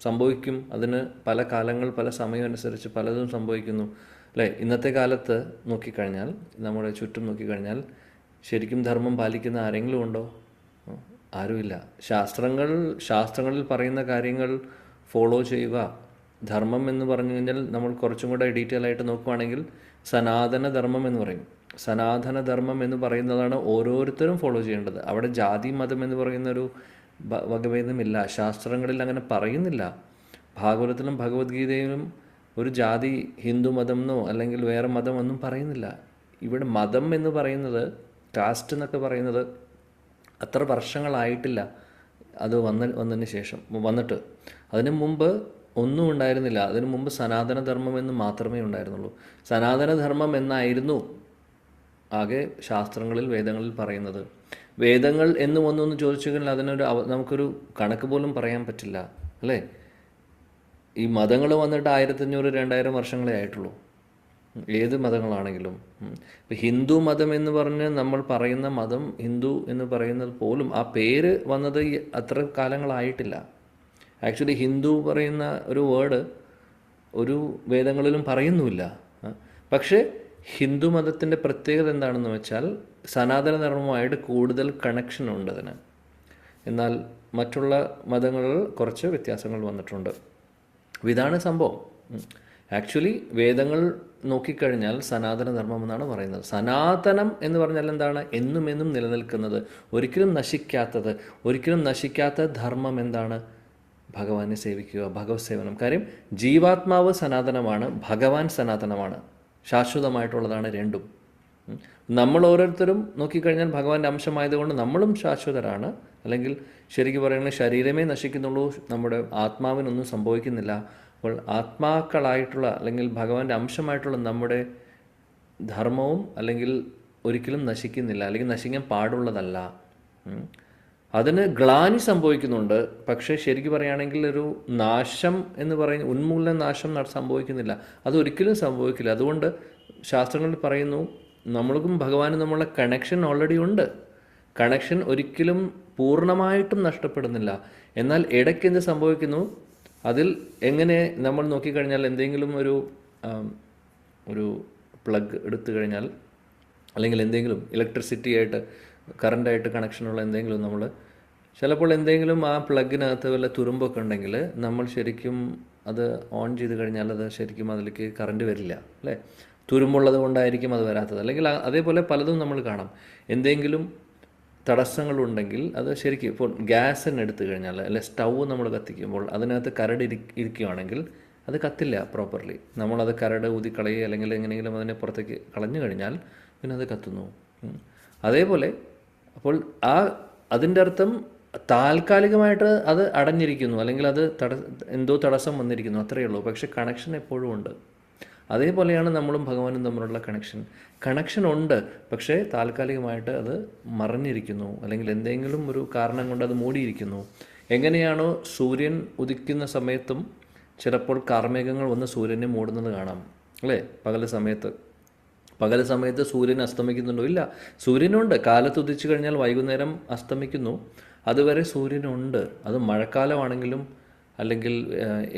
സംഭവിക്കും. അതിന് പല കാലങ്ങൾ, പല സമയം അനുസരിച്ച് പലതും സംഭവിക്കുന്നു, അല്ലേ? ഇന്നത്തെ കാലത്ത് നോക്കിക്കഴിഞ്ഞാൽ, നമ്മുടെ ചുറ്റും നോക്കിക്കഴിഞ്ഞാൽ ശരിക്കും ധർമ്മം പാലിക്കുന്ന ആരെങ്കിലും ഉണ്ടോ? ആരുമില്ല. ശാസ്ത്രങ്ങളിൽ പറയുന്ന കാര്യങ്ങൾ ഫോളോ ചെയ്യുക. ധർമ്മം എന്ന് പറഞ്ഞു കഴിഞ്ഞാൽ നമ്മൾ കുറച്ചും കൂടെ ഡീറ്റെയിൽ ആയിട്ട് നോക്കുകയാണെങ്കിൽ സനാതന ധർമ്മം എന്ന് പറയും. സനാതന ധർമ്മം എന്ന് പറയുന്നതാണ് ഓരോരുത്തരും ഫോളോ ചെയ്യേണ്ടത്. അവിടെ ജാതി മതം എന്ന് പറയുന്നൊരു വകഭേദമില്ല. ശാസ്ത്രങ്ങളിൽ അങ്ങനെ പറയുന്നില്ല. ഭാഗവതത്തിലും ഭഗവത്ഗീതയിലും ഒരു ജാതി, ഹിന്ദു മതം എന്നോ അല്ലെങ്കിൽ വേറെ മതം ഒന്നും പറയുന്നില്ല. ഇവിടെ മതം എന്ന് പറയുന്നത്, കാസ്റ്റ് എന്നൊക്കെ പറയുന്നത് അത്ര വർഷങ്ങളായിട്ടില്ല. അത് വന്നതിന് ശേഷം വന്നിട്ട് അതിനു മുമ്പ് ഒന്നും ഉണ്ടായിരുന്നില്ല. അതിനു മുമ്പ് സനാതനധർമ്മം എന്ന് മാത്രമേ ഉണ്ടായിരുന്നുള്ളൂ. സനാതനധർമ്മം എന്നായിരുന്നു ആകെ ശാസ്ത്രങ്ങളിൽ, വേദങ്ങളിൽ പറയുന്നത്. വേദങ്ങൾ എന്നും ഒന്നൊന്ന് ചോദിച്ചു കഴിഞ്ഞാൽ നമുക്കൊരു കണക്ക് പോലും പറയാൻ പറ്റില്ല, അല്ലേ? ഈ മതങ്ങൾ വന്നിട്ട് 1500-2000 വർഷങ്ങളേ ആയിട്ടുള്ളൂ, ഏത് മതങ്ങളാണെങ്കിലും. ഇപ്പം ഹിന്ദു മതം എന്ന് പറഞ്ഞ് നമ്മൾ പറയുന്ന മതം, ഹിന്ദു എന്ന് പറയുന്നത് പോലും ആ പേര് വന്നത് അത്ര കാലങ്ങളായിട്ടില്ല. ആക്ച്വലി ഹിന്ദു പറയുന്ന ഒരു വേർഡ് ഒരു വേദങ്ങളിലും പറയുന്നുമില്ല. പക്ഷേ ഹിന്ദു മതത്തിൻ്റെ പ്രത്യേകത എന്താണെന്ന് വെച്ചാൽ സനാതനധർമ്മമായിട്ട് കൂടുതൽ കണക്ഷൻ ഉണ്ട് അതിന്. എന്നാൽ മറ്റുള്ള മതങ്ങളിൽ കുറച്ച് വ്യത്യാസങ്ങൾ വന്നിട്ടുണ്ട്. ഇതാണ് സംഭവം. ആക്ച്വലി വേദങ്ങൾ നോക്കിക്കഴിഞ്ഞാൽ സനാതനധർമ്മം എന്നാണ് പറയുന്നത്. സനാതനം എന്ന് പറഞ്ഞാൽ എന്താണ്? എന്നും നിലനിൽക്കുന്നത്, ഒരിക്കലും നശിക്കാത്ത ധർമ്മം എന്താണ്? ഭഗവാനെ സേവിക്കുക, ഭഗവത് സേവനം. കാര്യം ജീവാത്മാവ് സനാതനമാണ്, ഭഗവാൻ സനാതനമാണ്, ശാശ്വതമായിട്ടുള്ളതാണ് രണ്ടും. നമ്മൾ ഓരോരുത്തരും നോക്കിക്കഴിഞ്ഞാൽ ഭഗവാന്റെ അംശമായതുകൊണ്ട് നമ്മളും ശാശ്വതരാണ്. അല്ലെങ്കിൽ ശരിക്കും പറയുന്നത് ശരീരമേ നശിക്കുന്നുള്ളൂ, നമ്മുടെ ആത്മാവിനൊന്നും സംഭവിക്കുന്നില്ല. അപ്പോൾ ആത്മാക്കളായിട്ടുള്ള അല്ലെങ്കിൽ ഭഗവാന്റെ അംശമായിട്ടുള്ള നമ്മുടെ ധർമ്മവും അല്ലെങ്കിൽ ഒരിക്കലും നശിക്കുന്നില്ല, അല്ലെങ്കിൽ നശിക്കാൻ പാടുള്ളതല്ല. അതിന് ഗ്ലാനി സംഭവിക്കുന്നുണ്ട്. പക്ഷേ ശരിക്കും പറയുകയാണെങ്കിൽ ഒരു നാശം എന്ന് പറയുന്ന ഉന്മൂലന നാശം സംഭവിക്കുന്നില്ല, അതൊരിക്കലും സംഭവിക്കില്ല. അതുകൊണ്ട് ശാസ്ത്രങ്ങളിൽ പറയുന്നു, നമ്മൾക്കും ഭഗവാനും നമ്മളുടെ കണക്ഷൻ ഓൾറെഡി ഉണ്ട്. കണക്ഷൻ ഒരിക്കലും പൂർണ്ണമായിട്ടും നഷ്ടപ്പെടുന്നില്ല. എന്നാൽ ഇടയ്ക്ക് എന്ത് സംഭവിക്കുന്നു? അതിൽ എങ്ങനെ നമ്മൾ നോക്കിക്കഴിഞ്ഞാൽ എന്തെങ്കിലും ഒരു പ്ലഗ് എടുത്തു കഴിഞ്ഞാൽ, അല്ലെങ്കിൽ എന്തെങ്കിലും ഇലക്ട്രിസിറ്റി ആയിട്ട് കറണ്ടായിട്ട് കണക്ഷനുള്ള എന്തെങ്കിലും നമ്മൾ ചിലപ്പോൾ എന്തെങ്കിലും ആ പ്ലഗിനകത്ത് വല്ല തുരുമ്പൊക്കെ ഉണ്ടെങ്കിൽ നമ്മൾ ശരിക്കും അത് ഓൺ ചെയ്ത് കഴിഞ്ഞാൽ അത് ശരിക്കും അതിലേക്ക് കറണ്ട് വരില്ല അല്ലേ. തുരുമ്പുള്ളത് കൊണ്ടായിരിക്കും അത് വരാത്തത്. അല്ലെങ്കിൽ അതേപോലെ പലതും നമ്മൾ കാണാം. എന്തെങ്കിലും തടസ്സങ്ങളുണ്ടെങ്കിൽ അത് ശരിക്കും ഇപ്പോൾ ഗ്യാസ് തന്നെ എടുത്തു കഴിഞ്ഞാൽ, അല്ലെ സ്റ്റൗ നമ്മൾ കത്തിക്കുമ്പോൾ അതിനകത്ത് കരട് ഇരിക്കുകയാണെങ്കിൽ അത് കത്തില്ല പ്രോപ്പർലി. നമ്മളത് കരട് ഊതിക്കളയുക അല്ലെങ്കിൽ എങ്ങനെയെങ്കിലും അതിനെ പുറത്തേക്ക് കളഞ്ഞു കഴിഞ്ഞാൽ പിന്നെ അത് കത്തുന്നു. അതേപോലെ അപ്പോൾ അതിൻ്റെ അർത്ഥം താൽക്കാലികമായിട്ട് അത് അടഞ്ഞിരിക്കുന്നു, അല്ലെങ്കിൽ അത് എന്തോ തടസ്സം വന്നിരിക്കുന്നു, അത്രയേ ഉള്ളൂ. പക്ഷെ കണക്ഷൻ എപ്പോഴും ഉണ്ട്. അതേപോലെയാണ് നമ്മളും ഭഗവാനും തമ്മിലുള്ള കണക്ഷൻ ഉണ്ട്, പക്ഷേ താൽക്കാലികമായിട്ട് അത് മറഞ്ഞിരിക്കുന്നു, അല്ലെങ്കിൽ എന്തെങ്കിലും ഒരു കാരണം കൊണ്ട് അത് മൂടിയിരിക്കുന്നു. എങ്ങനെയാണോ സൂര്യൻ ഉദിക്കുന്ന സമയത്തും ചിലപ്പോൾ കാർമേഘങ്ങൾ വന്ന് സൂര്യനെ മൂടുന്നത് കാണാം അല്ലേ. പകൽ സമയത്ത് സൂര്യൻ അസ്തമിക്കുന്നുണ്ടോ? ഇല്ല, സൂര്യനുണ്ട്. കാലത്ത് ഉദിച്ചു കഴിഞ്ഞാൽ വൈകുന്നേരം അസ്തമിക്കുന്നു, അതുവരെ സൂര്യനുണ്ട്. അത് മഴക്കാലമാണെങ്കിലും അല്ലെങ്കിൽ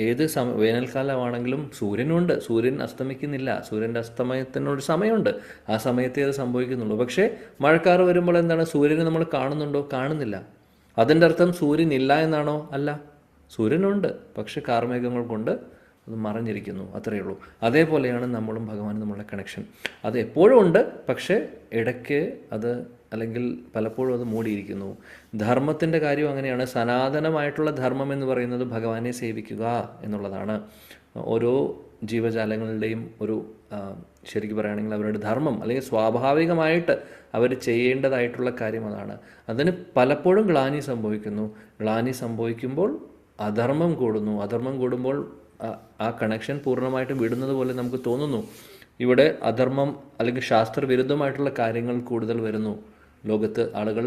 ഏത് വേനൽക്കാലമാണെങ്കിലും സൂര്യനുണ്ട്. സൂര്യൻ അസ്തമിക്കുന്നില്ല. സൂര്യൻ്റെ അസ്തമയത്തിനൊരു സമയമുണ്ട്, ആ സമയത്തേ അത് സംഭവിക്കുന്നുള്ളൂ. പക്ഷേ മഴക്കാറ് വരുമ്പോൾ എന്താണ്, സൂര്യനെ നമ്മൾ കാണുന്നുണ്ടോ? കാണുന്നില്ല. അതിൻ്റെ അർത്ഥം സൂര്യൻ ഇല്ല എന്നാണോ? അല്ല, സൂര്യനുണ്ട്, പക്ഷെ കാർമേഘങ്ങൾ കൊണ്ട് അത് മറഞ്ഞിരിക്കുന്നു, അത്രയേ ഉള്ളൂ. അതേപോലെയാണ് നമ്മളും ഭഗവാനും നമ്മളുടെ കണക്ഷൻ. അത് എപ്പോഴും ഉണ്ട്, പക്ഷേ ഇടയ്ക്ക് അത് അല്ലെങ്കിൽ പലപ്പോഴും അത് മൂടിയിരിക്കുന്നു. ധർമ്മത്തിൻ്റെ കാര്യം അങ്ങനെയാണ്. സനാതനമായിട്ടുള്ള ധർമ്മം എന്ന് പറയുന്നത് ഭഗവാനെ സേവിക്കുക എന്നുള്ളതാണ്. ഓരോ ജീവജാലങ്ങളുടെയും ഒരു ശരിക്കും പറയുകയാണെങ്കിൽ അവരുടെ ധർമ്മം, അല്ലെങ്കിൽ സ്വാഭാവികമായിട്ട് അവർ ചെയ്യേണ്ടതായിട്ടുള്ള കാര്യം അതാണ്. അതിന് പലപ്പോഴും ഗ്ലാനി സംഭവിക്കുന്നു. ഗ്ലാനി സംഭവിക്കുമ്പോൾ അധർമ്മം കൂടുന്നു. അധർമ്മം കൂടുമ്പോൾ ആ കണക്ഷൻ പൂർണ്ണമായിട്ടും വിടുന്നത് പോലെ നമുക്ക് തോന്നുന്നു. ഇവിടെ അധർമ്മം അല്ലെങ്കിൽ ശാസ്ത്രവിരുദ്ധമായിട്ടുള്ള കാര്യങ്ങൾ കൂടുതൽ വരുന്നു. ലോകത്ത് ആളുകൾ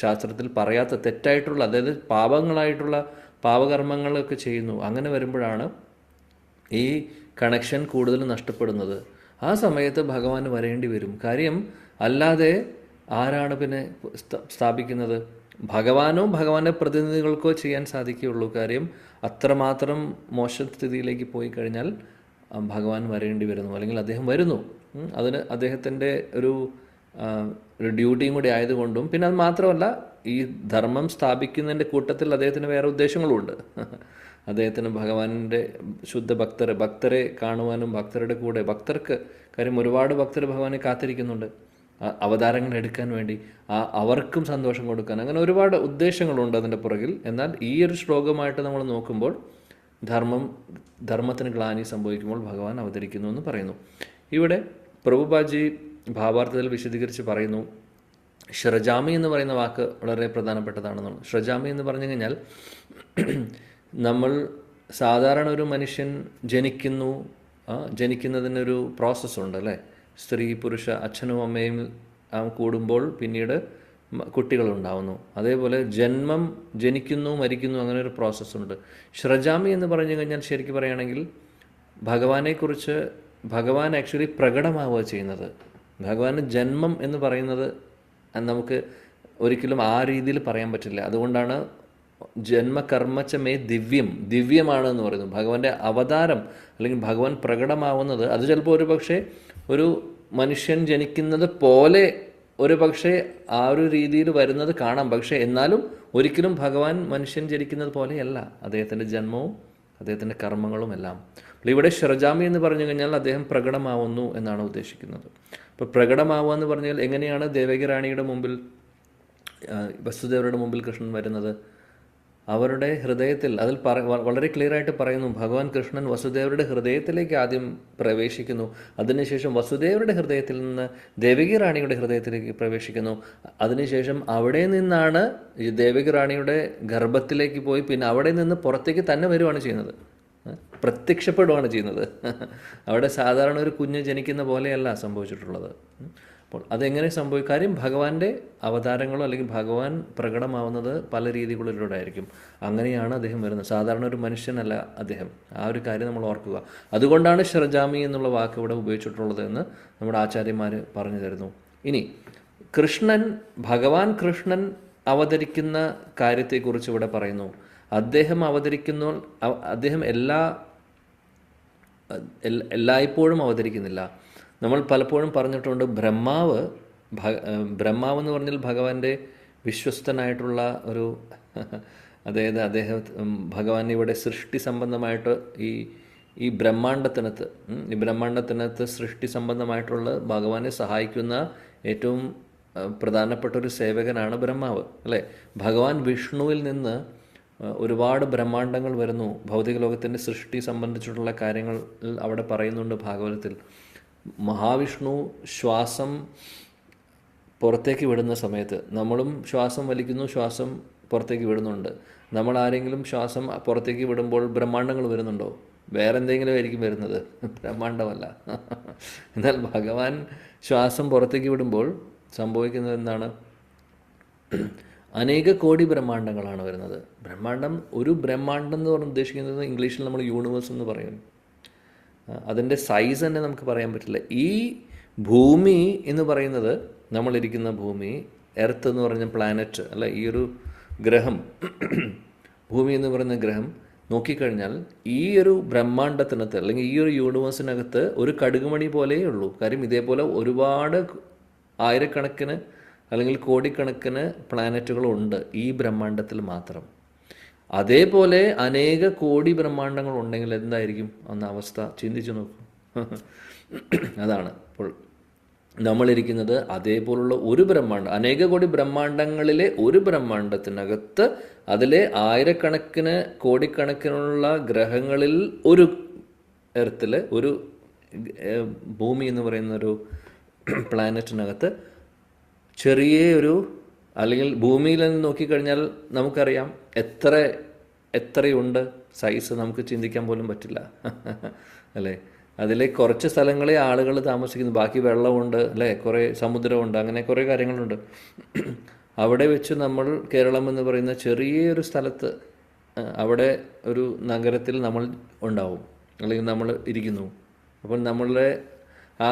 ശാസ്ത്രത്തിൽ പറയാത്ത തെറ്റായിട്ടുള്ള, അതായത് പാപങ്ങളായിട്ടുള്ള പാപകർമ്മങ്ങളൊക്കെ ചെയ്യുന്നു. അങ്ങനെ വരുമ്പോഴാണ് ഈ കണക്ഷൻ കൂടുതൽ നഷ്ടപ്പെടുന്നത്. ആ സമയത്ത് ഭഗവാൻ വരേണ്ടി വരും. കാര്യം അല്ലാതെ ആരാണ് പിന്നെ സ്ഥാപിക്കുന്നത്? ഭഗവാനോ ഭഗവാന്റെ പ്രതിനിധികൾക്കോ ചെയ്യാൻ സാധിക്കുകയുള്ളൂ. കാര്യം അത്രമാത്രം മോശസ്ഥിതിയിലേക്ക് പോയി കഴിഞ്ഞാൽ ഭഗവാൻ വരേണ്ടി വരുന്നു, അല്ലെങ്കിൽ അദ്ദേഹം വരുന്നു. അതിന് അദ്ദേഹത്തിൻ്റെ ഒരു ഡ്യൂട്ടിയും കൂടി ആയതുകൊണ്ടും, പിന്നെ അത് മാത്രമല്ല ഈ ധർമ്മം സ്ഥാപിക്കുന്നതിൻ്റെ കൂട്ടത്തിൽ അദ്ദേഹത്തിന് വേറെ ഉദ്ദേശങ്ങളുമുണ്ട്. അദ്ദേഹത്തിന് ഭഗവാന്റെ ശുദ്ധ ഭക്തരെ കാണുവാനും ഭക്തരുടെ കൂടെ കാര്യം ഒരുപാട് ഭക്തർ ഭഗവാനെ കാത്തിരിക്കുന്നുണ്ട് അവതാരങ്ങൾ എടുക്കാൻ വേണ്ടി, അവർക്കും സന്തോഷം കൊടുക്കാൻ, അങ്ങനെ ഒരുപാട് ഉദ്ദേശങ്ങളുണ്ട് അതിൻ്റെ പുറകിൽ. എന്നാൽ ഈ ഒരു ശ്ലോകമായിട്ട് നമ്മൾ നോക്കുമ്പോൾ ധർമ്മത്തിന് ഗ്ലാനി സംഭവിക്കുമ്പോൾ ഭഗവാൻ അവതരിക്കുന്നു എന്ന് പറയുന്നു. ഇവിടെ പ്രഭുപാദി ഭാവാർത്ഥത്തിൽ വിശദീകരിച്ച് പറയുന്നു, ശ്രജാമി എന്ന് പറയുന്ന വാക്ക് വളരെ പ്രധാനപ്പെട്ടതാണെന്നാണ്. ശ്രജാമി എന്ന് പറഞ്ഞു കഴിഞ്ഞാൽ നമ്മൾ സാധാരണ ഒരു മനുഷ്യൻ ജനിക്കുന്നതിനൊരു പ്രോസസ്സുണ്ട് അല്ലേ. സ്ത്രീ പുരുഷ അച്ഛനും അമ്മയും കൂടുമ്പോൾ പിന്നീട് കുട്ടികളുണ്ടാവുന്നു. അതേപോലെ ജനിക്കുന്നു മരിക്കുന്നു, അങ്ങനെ ഒരു പ്രോസസ്സുണ്ട്. ശ്രജാമി എന്ന് പറഞ്ഞു കഴിഞ്ഞാൽ ശരിക്കും പറയുകയാണെങ്കിൽ ഭഗവാനെക്കുറിച്ച് ഭഗവാൻ ആക്ച്വലി പ്രകടമാവുക ചെയ്യുന്നത്. ഭഗവാന് ജന്മം എന്ന് പറയുന്നത് നമുക്ക് ഒരിക്കലും ആ രീതിയിൽ പറയാൻ പറ്റില്ല. അതുകൊണ്ടാണ് ജന്മകർമ്മച്ചമേ ദിവ്യമാണ് എന്ന് പറയുന്നത്. ഭഗവാന്റെ അവതാരം അല്ലെങ്കിൽ ഭഗവാൻ പ്രകടമാവുന്നത് അത് ചിലപ്പോൾ ഒരു മനുഷ്യൻ ജനിക്കുന്നത് പോലെ ആ ഒരു രീതിയിൽ വരുന്നത് കാണാം. പക്ഷേ എന്നാലും ഒരിക്കലും ഭഗവാൻ മനുഷ്യൻ ജനിക്കുന്നത് പോലെയല്ല അദ്ദേഹത്തിൻ്റെ ജന്മവും അദ്ദേഹത്തിൻ്റെ കർമ്മങ്ങളും എല്ലാം. ഇവിടെ ശ്രജാമി എന്ന് പറഞ്ഞു കഴിഞ്ഞാൽ അദ്ദേഹം പ്രകടമാവുന്നു എന്നാണ് ഉദ്ദേശിക്കുന്നത്. അപ്പോൾ പ്രകടമാവുക എന്ന് പറഞ്ഞാൽ എങ്ങനെയാണ് ദേവകി റാണിയുടെ മുമ്പിൽ വസുദേവരുടെ മുമ്പിൽ കൃഷ്ണൻ വരുന്നത്? അവരുടെ ഹൃദയത്തിൽ അതിൽ വളരെ ക്ലിയർ ആയിട്ട് പറയുന്നു, ഭഗവാൻ കൃഷ്ണൻ വസുദേവരുടെ ഹൃദയത്തിലേക്ക് ആദ്യം പ്രവേശിക്കുന്നു, അതിനുശേഷം വസുദേവരുടെ ഹൃദയത്തിൽ നിന്ന് ദേവകി റാണിയുടെ ഹൃദയത്തിലേക്ക് പ്രവേശിക്കുന്നു, അതിനുശേഷം അവിടെ നിന്നാണ് ഈ ദേവകി റാണിയുടെ ഗർഭത്തിലേക്ക് പോയി പിന്നെ അവിടെ നിന്ന് പുറത്തേക്ക് തന്നെ വരുവാണ് ചെയ്യുന്നത്, പ്രത്യക്ഷപ്പെടുകയാണ് ചെയ്യുന്നത്. അവിടെ സാധാരണ ഒരു കുഞ്ഞ് ജനിക്കുന്ന പോലെയല്ല സംഭവിച്ചിട്ടുള്ളത്. അപ്പോൾ അതെങ്ങനെ സംഭവിക്കും? കാര്യം ഭഗവാന്റെ അവതാരങ്ങളോ അല്ലെങ്കിൽ ഭഗവാൻ പ്രകടമാവുന്നത് പല രീതികളിലൂടെ ആയിരിക്കും. അങ്ങനെയാണ് അദ്ദേഹം വരുന്നത്. സാധാരണ ഒരു മനുഷ്യനല്ല അദ്ദേഹം. ആ ഒരു കാര്യം നമ്മൾ ഓർക്കുക. അതുകൊണ്ടാണ് ശ്രജാമി എന്നുള്ള വാക്ക് ഇവിടെ ഉപയോഗിച്ചിട്ടുള്ളത് എന്ന് നമ്മുടെ ആചാര്യന്മാർ പറഞ്ഞു തരുന്നു. ഇനി ഭഗവാൻ കൃഷ്ണൻ അവതരിക്കുന്ന കാര്യത്തെക്കുറിച്ച് ഇവിടെ പറയുന്നു. അദ്ദേഹം അദ്ദേഹം എല്ലായ്പ്പോഴും അവതരിക്കുന്നില്ല. നമ്മൾ പലപ്പോഴും പറഞ്ഞിട്ടുണ്ട് ബ്രഹ്മാവ് എന്ന് പറഞ്ഞാൽ ഭഗവാന്റെ വിശ്വസ്തനായിട്ടുള്ള ഒരു അതായത് ഭഗവാൻ ഇവിടെ സൃഷ്ടി സംബന്ധമായിട്ട് ഈ ബ്രഹ്മാണ്ടത്തിനകത്ത് സൃഷ്ടി സംബന്ധമായിട്ടുള്ള ഭഗവാനെ സഹായിക്കുന്ന ഏറ്റവും പ്രധാനപ്പെട്ട ഒരു സേവകനാണ് ബ്രഹ്മാവ്, അല്ലേ? ഭഗവാൻ വിഷ്ണുവിൽ നിന്ന് ഒരുപാട് ബ്രഹ്മാണ്ടങ്ങൾ വരുന്നു. ഭൗതിക ലോകത്തിൻ്റെ സൃഷ്ടി സംബന്ധിച്ചിട്ടുള്ള കാര്യങ്ങൾ അവിടെ പറയുന്നുണ്ട് ഭാഗവതത്തിൽ. മഹാവിഷ്ണു ശ്വാസം പുറത്തേക്ക് വിടുന്ന സമയത്ത് നമ്മളും ശ്വാസം വലിക്കുന്നു, ശ്വാസം പുറത്തേക്ക് വിടുന്നുണ്ട്. നമ്മൾ ആരെങ്കിലും ശ്വാസം പുറത്തേക്ക് വിടുമ്പോൾ ബ്രഹ്മാണ്ടങ്ങൾ വരുന്നുണ്ടോ? വേറെ എന്തെങ്കിലും ആയിരിക്കും വരുന്നത്, ബ്രഹ്മാണ്ടമല്ല. എന്നാൽ ഭഗവാൻ ശ്വാസം പുറത്തേക്ക് വിടുമ്പോൾ സംഭവിക്കുന്നത് എന്താണ്? അനേക കോടി ബ്രഹ്മാണ്ടങ്ങളാണ് വരുന്നത്. ഒരു ബ്രഹ്മാണ്ടം എന്ന് പറഞ്ഞ് ഉദ്ദേശിക്കുന്നത് ഇംഗ്ലീഷിൽ നമ്മൾ യൂണിവേഴ്സ് എന്ന് പറയും. അതിൻ്റെ സൈസ് തന്നെ നമുക്ക് പറയാൻ പറ്റില്ല. ഈ ഭൂമി എന്ന് പറയുന്നത്, നമ്മളിരിക്കുന്ന ഭൂമി, എർത്ത് എന്ന് പറഞ്ഞ പ്ലാനറ്റ് അല്ല, ഈ ഒരു ഗ്രഹം, ഭൂമി എന്ന് പറയുന്ന ഗ്രഹം നോക്കിക്കഴിഞ്ഞാൽ ഈ ഒരു ബ്രഹ്മാണ്ടത്തിനകത്ത് അല്ലെങ്കിൽ ഈ ഒരു യൂണിവേഴ്സിനകത്ത് ഒരു കടുകുമണി പോലെയേ ഉള്ളൂ. കാര്യം ഇതേപോലെ ഒരുപാട് ആയിരക്കണക്കിന് അല്ലെങ്കിൽ കോടിക്കണക്കിന് പ്ലാനറ്റുകളുണ്ട് ഈ ബ്രഹ്മാണ്ടത്തിൽ മാത്രം. അതേപോലെ അനേക കോടി ബ്രഹ്മാണ്ടങ്ങൾ ഉണ്ടെങ്കിൽ എന്തായിരിക്കും അന്ന് അവസ്ഥ? ചിന്തിച്ചു നോക്കൂ. അതാണ് ഇപ്പോൾ നമ്മളിരിക്കുന്നത്. അതേപോലുള്ള ഒരു ബ്രഹ്മാണ്ടം, അനേക കോടി ബ്രഹ്മാണ്ടങ്ങളിലെ ഒരു ബ്രഹ്മാണ്ടത്തിനകത്ത് അതിലെ ആയിരക്കണക്കിന് കോടിക്കണക്കിനുള്ള ഗ്രഹങ്ങളിൽ ഒരു എർത്തിൽ, ഒരു ഭൂമി എന്ന് പറയുന്നൊരു പ്ലാനറ്റിനകത്ത് അല്ലെങ്കിൽ ഭൂമിയിൽ നിന്ന് നോക്കിക്കഴിഞ്ഞാൽ നമുക്കറിയാം എത്രയുണ്ട് സൈസ്, നമുക്ക് ചിന്തിക്കാൻ പോലും പറ്റില്ല, അല്ലേ? അതിലെ കുറച്ച് സ്ഥലങ്ങളെ ആളുകൾ താമസിക്കുന്നു, ബാക്കി വെള്ളമുണ്ട്, അല്ലേ? കുറേ സമുദ്രമുണ്ട്, അങ്ങനെ കുറേ കാര്യങ്ങളുണ്ട്. അവിടെ വെച്ച് നമ്മൾ കേരളം എന്ന് പറയുന്ന ചെറിയൊരു സ്ഥലത്ത്, അവിടെ ഒരു നഗരത്തിൽ നമ്മൾ ഉണ്ടാവും, അല്ലെങ്കിൽ നമ്മൾ ഇരിക്കുന്നു. അപ്പോൾ നമ്മളുടെ ആ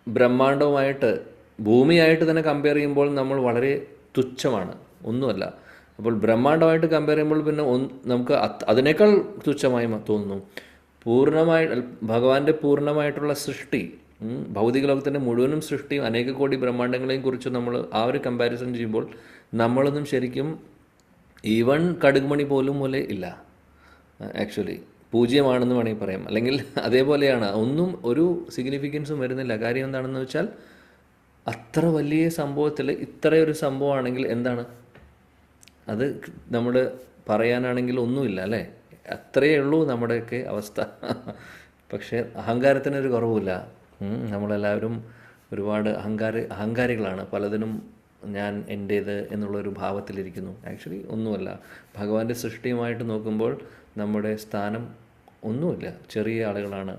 ബ്രഹ്മാണ്ടവുമായിട്ട്, ഭൂമിയായിട്ട് തന്നെ കമ്പയർ ചെയ്യുമ്പോൾ നമ്മൾ വളരെ തുച്ഛമാണ്, ഒന്നുമല്ല. അപ്പോൾ ബ്രഹ്മാണ്ടമായിട്ട് കമ്പയർ ചെയ്യുമ്പോൾ പിന്നെ നമുക്ക് അതിനേക്കാൾ തുച്ഛമായി തോന്നുന്നു. ഭഗവാന്റെ പൂർണ്ണമായിട്ടുള്ള സൃഷ്ടി, ഭൗതിക ലോകത്തിൻ്റെ മുഴുവനും സൃഷ്ടിയും അനേക കോടി ബ്രഹ്മാണ്ടങ്ങളെയും കുറിച്ച് നമ്മൾ ആ ഒരു കമ്പാരിസൺ ചെയ്യുമ്പോൾ നമ്മളൊന്നും ശരിക്കും ഈവൺ കടുകുമണി പോലും പോലെ ഇല്ല. ആക്ച്വലി പൂജ്യമാണെന്ന് വേണമെങ്കിൽ പറയാം. അല്ലെങ്കിൽ അതേപോലെയാണ്, ഒന്നും ഒരു സിഗ്നിഫിക്കൻസും വരുന്നില്ല. കാര്യം എന്താണെന്ന് വെച്ചാൽ അത്ര വലിയ സംഭവത്തിൽ ഇത്രയൊരു സംഭവമാണെങ്കിൽ എന്താണ് അത്? നമ്മൾ പറയാനാണെങ്കിൽ ഒന്നുമില്ല, അല്ലേ? അത്രയേ ഉള്ളൂ നമ്മുടെയൊക്കെ അവസ്ഥ. പക്ഷേ അഹങ്കാരത്തിനൊരു കുറവുമില്ല. നമ്മളെല്ലാവരും ഒരുപാട് അഹങ്കാരികളാണ്. പലതിനും ഞാൻ എൻ്റേത് എന്നുള്ളൊരു ഭാവത്തിലിരിക്കുന്നു. ആക്ച്വലി ഒന്നുമല്ല. ഭഗവാന്റെ സൃഷ്ടിയുമായിട്ട് നോക്കുമ്പോൾ നമ്മുടെ സ്ഥാനം ഒന്നുമില്ല, ചെറിയ ആളുകളാണ്.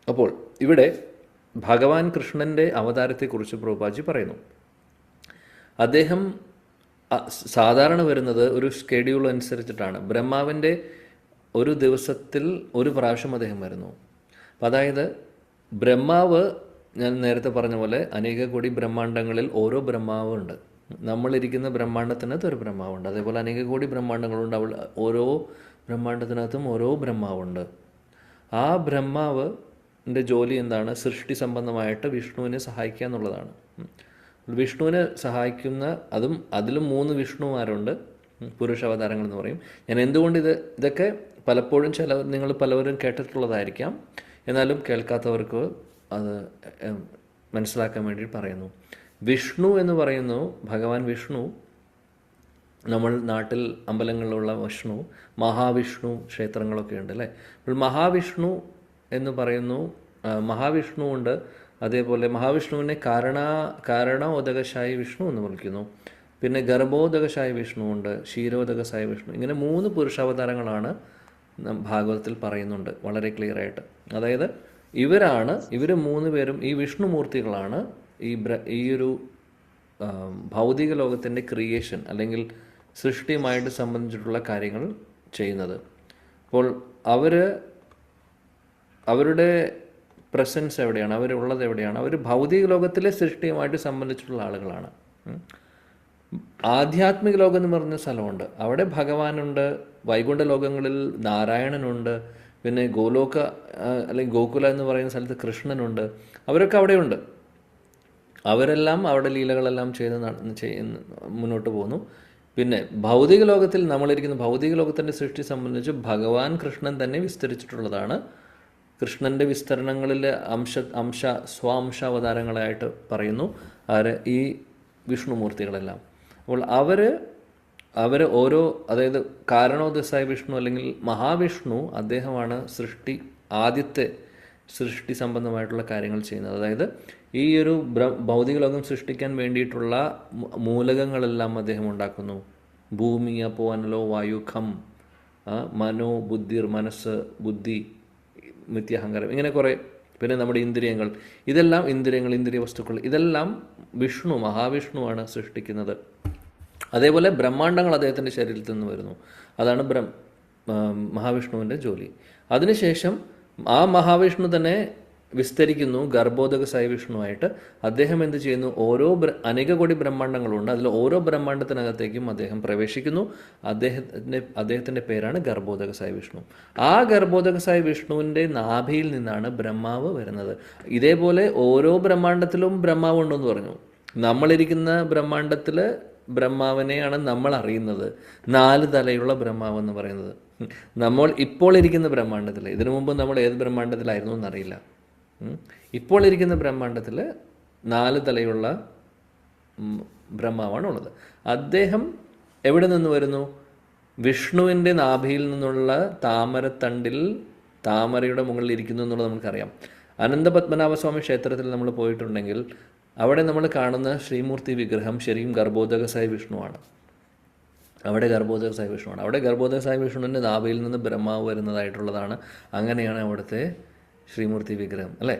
അപ്പോൾ ഇവിടെ ഭഗവാൻ കൃഷ്ണൻ്റെ അവതാരത്തെക്കുറിച്ച് പ്രഭുപാദി പറയുന്നു. അദ്ദേഹം സാധാരണ വരുന്നത് ഒരു ഷെഡ്യൂൾ അനുസരിച്ചിട്ടാണ്. ബ്രഹ്മാവിൻ്റെ ഒരു ദിവസത്തിൽ ഒരു പ്രാവശ്യം അദ്ദേഹം വരുന്നു. അപ്പം അതായത് ബ്രഹ്മാവ്, ഞാൻ നേരത്തെ പറഞ്ഞ പോലെ അനേക കോടി ബ്രഹ്മാണ്ടങ്ങളിൽ ഓരോ ബ്രഹ്മാവുണ്ട്. നമ്മളിരിക്കുന്ന ബ്രഹ്മാണ്ടത്തിനകത്ത് ഒരു ബ്രഹ്മാവുണ്ട്. അതേപോലെ അനേക കോടി ബ്രഹ്മാണ്ടങ്ങളുണ്ട്. ഓരോ ബ്രഹ്മാണ്ടത്തിനകത്തും ഓരോ ബ്രഹ്മാവുണ്ട്. ആ ബ്രഹ്മാവിൻ്റെ ജോലി എന്താണ്? സൃഷ്ടി സംബന്ധമായിട്ട് വിഷ്ണുവിനെ സഹായിക്കുക എന്നുള്ളതാണ്. വിഷ്ണുവിനെ സഹായിക്കുന്ന അതിലും 3 വിഷ്ണുമാരുണ്ട്, പുരുഷാവതാരങ്ങൾ എന്ന് പറയും. ഞാൻ എന്തുകൊണ്ട് ഇതൊക്കെ പലപ്പോഴും നിങ്ങൾ പലവരും കേട്ടിട്ടുള്ളതായിരിക്കാം, എന്നാലും കേൾക്കാത്തവർക്ക് അത് മനസ്സിലാക്കാൻ വേണ്ടി പറയുന്നു. വിഷ്ണു എന്ന് പറയുന്നു, ഭഗവാൻ വിഷ്ണു, നമ്മൾ നാട്ടിൽ അമ്പലങ്ങളിലുള്ള വിഷ്ണു, മഹാവിഷ്ണു ക്ഷേത്രങ്ങളൊക്കെ ഉണ്ട്, അല്ലേ? അപ്പോൾ മഹാവിഷ്ണു എന്ന് പറയുന്നു, മഹാവിഷ്ണു ഉണ്ട്. അതേപോലെ മഹാവിഷ്ണുവിനെ കാരണോദകശായി വിഷ്ണു എന്ന് വിളിക്കുന്നു. പിന്നെ ഗർഭോദകശായി വിഷ്ണു ഉണ്ട്, ക്ഷീരോദകശായി വിഷ്ണു. ഇങ്ങനെ 3 പുരുഷാവതാരങ്ങളാണ് ഭാഗവതത്തിൽ പറയുന്നുണ്ട് വളരെ ക്ലിയർ ആയിട്ട്. അതായത് ഇവർ 3 പേരും ഈ വിഷ്ണുമൂർത്തികളാണ് ഈ ഒരു ഭൗതിക ലോകത്തിൻ്റെ ക്രിയേഷൻ അല്ലെങ്കിൽ സൃഷ്ടിയുമായിട്ട് സംബന്ധിച്ചിട്ടുള്ള കാര്യങ്ങൾ ചെയ്യുന്നത്. അപ്പോൾ അവരുടെ പ്രസൻസ് എവിടെയാണ്, അവരുള്ളത് എവിടെയാണ്? അവർ ഭൗതിക ലോകത്തിലെ സൃഷ്ടിയുമായിട്ട് സംബന്ധിച്ചിട്ടുള്ള ആളുകളാണ്. ആധ്യാത്മിക ലോകം എന്ന് പറഞ്ഞ സ്ഥലമുണ്ട്. അവിടെ ഭഗവാനുണ്ട്, വൈകുണ്ഠ ലോകങ്ങളിൽ നാരായണനുണ്ട്, പിന്നെ ഗോലോക അല്ലെങ്കിൽ ഗോകുല എന്ന് പറയുന്ന സ്ഥലത്ത് കൃഷ്ണനുണ്ട്. അവരൊക്കെ അവിടെയുണ്ട്. അവരെല്ലാം അവിടെ ലീലകളെല്ലാം ചെയ്ത് മുന്നോട്ട് പോകുന്നു. പിന്നെ ഭൗതിക ലോകത്തിൽ നമ്മളിരിക്കുന്ന ഭൗതിക ലോകത്തിൻ്റെ സൃഷ്ടി സംബന്ധിച്ച് ഭഗവാൻ കൃഷ്ണൻ തന്നെ വിസ്തരിച്ചിട്ടുള്ളതാണ്. കൃഷ്ണൻ്റെ വിസ്തരണങ്ങളിൽ സ്വാംശാവതാരങ്ങളായിട്ട് പറയുന്നു ഈ വിഷ്ണുമൂർത്തികളെല്ലാം. അപ്പോൾ അവർ ഓരോ, അതായത് കാരണോദയസായ വിഷ്ണു അല്ലെങ്കിൽ മഹാവിഷ്ണു, അദ്ദേഹമാണ് ആദ്യത്തെ സൃഷ്ടി സംബന്ധമായിട്ടുള്ള കാര്യങ്ങൾ ചെയ്യുന്നത്. അതായത് ഈ ഒരു ഭൗതിക ലോകം സൃഷ്ടിക്കാൻ വേണ്ടിയിട്ടുള്ള മൂലകങ്ങളെല്ലാം അദ്ദേഹം ഉണ്ടാക്കുന്നു. ഭൂമി, അപ്പോ, അനലോ, വായു, ഖം, മനോ, ബുദ്ധിർ, മനസ്സ്, ബുദ്ധി, മിഥ്യാഹങ്കാരം, ഇങ്ങനെ കുറേ. പിന്നെ നമ്മുടെ ഇന്ദ്രിയങ്ങൾ, ഇന്ദ്രിയ വസ്തുക്കൾ, ഇതെല്ലാം മഹാവിഷ്ണുവാണ് സൃഷ്ടിക്കുന്നത്. അതേപോലെ ബ്രഹ്മാണ്ടങ്ങൾ അദ്ദേഹത്തിൻ്റെ ശരീരത്തിൽ നിന്ന് വരുന്നു. അതാണ് മഹാവിഷ്ണുവിൻ്റെ ജോലി. അതിനുശേഷം ആ മഹാവിഷ്ണു തന്നെ വിസ്തരിക്കുന്നു ഗർഭോദകസായ വിഷ്ണുവായിട്ട്. അദ്ദേഹം എന്ത് ചെയ്യുന്നു? അനേക കോടി ബ്രഹ്മാണ്ടങ്ങളുണ്ട്. അതിൽ ഓരോ ബ്രഹ്മാണ്ടത്തിനകത്തേക്കും അദ്ദേഹം പ്രവേശിക്കുന്നു. അദ്ദേഹത്തിൻ്റെ പേരാണ് ഗർഭോദകസായ വിഷ്ണു. ആ ഗർഭോദകസായ വിഷ്ണുവിൻ്റെ നാഭിയിൽ നിന്നാണ് ബ്രഹ്മാവ് വരുന്നത്. ഇതേപോലെ ഓരോ ബ്രഹ്മാണ്ടത്തിലും ബ്രഹ്മാവ് ഉണ്ടെന്ന് പറഞ്ഞു. നമ്മളിരിക്കുന്ന ബ്രഹ്മാണ്ടത്തിൽ ബ്രഹ്മാവിനെയാണ് നമ്മൾ അറിയുന്നത്, 4 തലയുള്ള ബ്രഹ്മാവ് എന്ന് പറയുന്നത്. നമ്മൾ ഇപ്പോൾ ഇരിക്കുന്ന ബ്രഹ്മാണ്ടത്തിൽ, ഇതിനു മുമ്പ് നമ്മൾ ഏത് ബ്രഹ്മാണ്ടത്തിലായിരുന്നു എന്നറിയില്ല. ഇപ്പോൾ ഇരിക്കുന്ന ബ്രഹ്മാണ്ടത്തിൽ 4 തലയുള്ള ബ്രഹ്മാവാണുള്ളത്. അദ്ദേഹം എവിടെ നിന്ന് വരുന്നു? വിഷ്ണുവിൻ്റെ നാഭിയിൽ നിന്നുള്ള താമരത്തണ്ടിൽ താമരയുടെ മുകളിൽ ഇരിക്കുന്നു എന്നുള്ളത് നമുക്കറിയാം. അനന്തപത്മനാഭസ്വാമി ക്ഷേത്രത്തിൽ നമ്മൾ പോയിട്ടുണ്ടെങ്കിൽ അവിടെ നമ്മൾ കാണുന്ന ശ്രീമൂർത്തി വിഗ്രഹം ശരിക്കും ഗർഭോദകസായ വിഷ്ണുവാണ്. അവിടെ ഗർഭോദകസായ വിഷ്ണുവിൻ്റെ നാഭിയിൽ നിന്ന് ബ്രഹ്മാവ് വരുന്നതായിട്ടുള്ളതാണ്. അങ്ങനെയാണ് അവിടുത്തെ ശ്രീമൂർത്തി വിഗ്രഹം, അല്ലേ?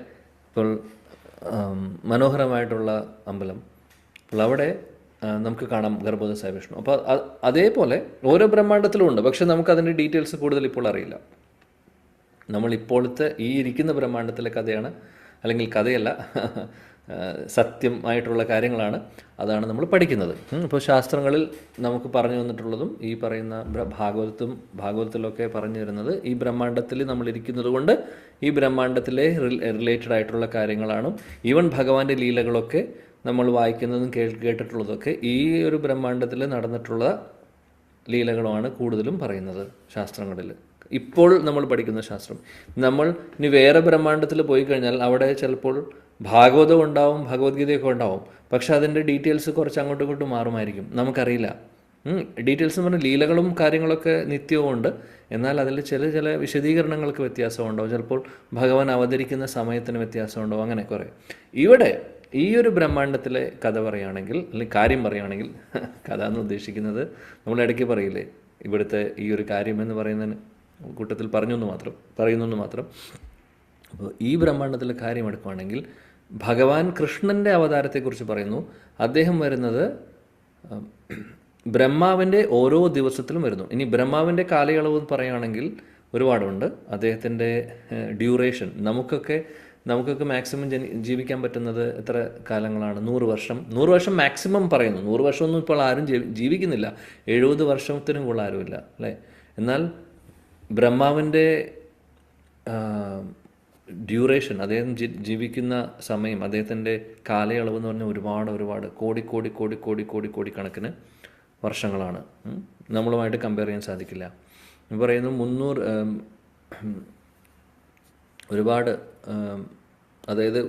ഇപ്പോൾ മനോഹരമായിട്ടുള്ള അമ്പലം. അപ്പോൾ അവിടെ നമുക്ക് കാണാം ഗർഭോദകസായ വിഷ്ണു. അപ്പോൾ അതേപോലെ ഓരോ ബ്രഹ്മാണ്ടത്തിലും ഉണ്ട്. പക്ഷെ നമുക്കതിൻ്റെ ഡീറ്റെയിൽസ് കൂടുതൽ ഇപ്പോൾ അറിയില്ല. നമ്മളിപ്പോഴത്തെ ഈ ഇരിക്കുന്ന ബ്രഹ്മാണ്ടത്തിലെ കഥയാണ്, അല്ലെങ്കിൽ കഥയല്ല, സത്യമായിട്ടുള്ള കാര്യങ്ങളാണ്. അതാണ് നമ്മൾ പഠിക്കുന്നത്. ഇപ്പോൾ ശാസ്ത്രങ്ങളിൽ നമുക്ക് പറഞ്ഞു തന്നിട്ടുള്ളതും ഈ പറയുന്ന ഭാഗവതത്തിലൊക്കെ പറഞ്ഞു തരുന്നത് ഈ ബ്രഹ്മാണ്ടത്തിൽ നമ്മളിരിക്കുന്നത് കൊണ്ട് ഈ ബ്രഹ്മാണ്ടത്തിലെ റിലേറ്റഡ് ആയിട്ടുള്ള കാര്യങ്ങളാണ്. ഈവൻ ഭഗവാന്റെ ലീലകളൊക്കെ നമ്മൾ വായിക്കുന്നതും കേട്ടിട്ടുള്ളതൊക്കെ ഈ ഒരു ബ്രഹ്മാണ്ടത്തിൽ നടന്നിട്ടുള്ള ലീലകളുമാണ് കൂടുതലും പറയുന്നത് ശാസ്ത്രങ്ങളിൽ. ഇപ്പോൾ നമ്മൾ പഠിക്കുന്ന ശാസ്ത്രം. നമ്മൾ ഇനി വേറെ ബ്രഹ്മാണ്ടത്തിൽ പോയി കഴിഞ്ഞാൽ അവിടെ ചിലപ്പോൾ ഭാഗവതം ഉണ്ടാവും, ഭഗവത്ഗീതയൊക്കെ ഉണ്ടാവും. പക്ഷെ അതിൻ്റെ ഡീറ്റെയിൽസ് കുറച്ച് അങ്ങോട്ടും ഇങ്ങോട്ടും മാറുമായിരിക്കും, നമുക്കറിയില്ല. ഡീറ്റെയിൽസ് എന്ന് പറഞ്ഞാൽ ലീലകളും കാര്യങ്ങളൊക്കെ നിത്യവും ഉണ്ട്. എന്നാൽ അതിൽ ചില വിശദീകരണങ്ങൾക്ക് വ്യത്യാസം ഉണ്ടാവും. ചിലപ്പോൾ ഭഗവാൻ അവതരിക്കുന്ന സമയത്തിന് വ്യത്യാസം ഉണ്ടാവും. അങ്ങനെ കുറേ. ഇവിടെ ഈ ഒരു ബ്രഹ്മാണ്ടത്തിലെ കഥ പറയുകയാണെങ്കിൽ, അല്ലെങ്കിൽ കാര്യം പറയുകയാണെങ്കിൽ, കഥ എന്ന് ഉദ്ദേശിക്കുന്നത് നമ്മൾ ഇടയ്ക്ക് പറയില്ലേ, ഇവിടുത്തെ ഈ ഒരു കാര്യം എന്ന് പറയുന്നതിന് കൂട്ടത്തിൽ പറയുന്നു മാത്രം. അപ്പോൾ ഈ ബ്രഹ്മാണ്ടത്തിലെ കാര്യം എടുക്കുകയാണെങ്കിൽ ഭഗവാൻ കൃഷ്ണൻ്റെ അവതാരത്തെക്കുറിച്ച് പറയുന്നു. അദ്ദേഹം വരുന്നത് ബ്രഹ്മാവിൻ്റെ ഓരോ ദിവസത്തിലും വരുന്നു. ഇനി ബ്രഹ്മാവിൻ്റെ കാലയളവ് പറയുകയാണെങ്കിൽ ഒരുപാടുണ്ട്. അദ്ദേഹത്തിൻ്റെ ഡ്യൂറേഷൻ നമുക്കൊക്കെ മാക്സിമം ജീവിക്കാൻ പറ്റുന്നത് എത്ര കാലങ്ങളാണ്? 100 വർഷം. 100 വർഷം മാക്സിമം പറയുന്നു. 100 വർഷമൊന്നും ഇപ്പോൾ ആരും ജീവിക്കുന്നില്ല. 70 വർഷത്തിനും കൂടുതൽ ആരുമില്ല, അല്ലേ? എന്നാൽ ബ്രഹ്മാവിൻ്റെ ഡ്യൂറേഷൻ, അദ്ദേഹം ജീവിക്കുന്ന സമയം, അദ്ദേഹത്തിൻ്റെ കാലയളവ് എന്ന് പറഞ്ഞാൽ ഒരുപാട് കോടിക്കണക്കിന് വർഷങ്ങളാണ്. നമ്മളുമായിട്ട് കമ്പയർ ചെയ്യാൻ സാധിക്കില്ല. പറയുന്നു 300 ഒരുപാട്. അതായത്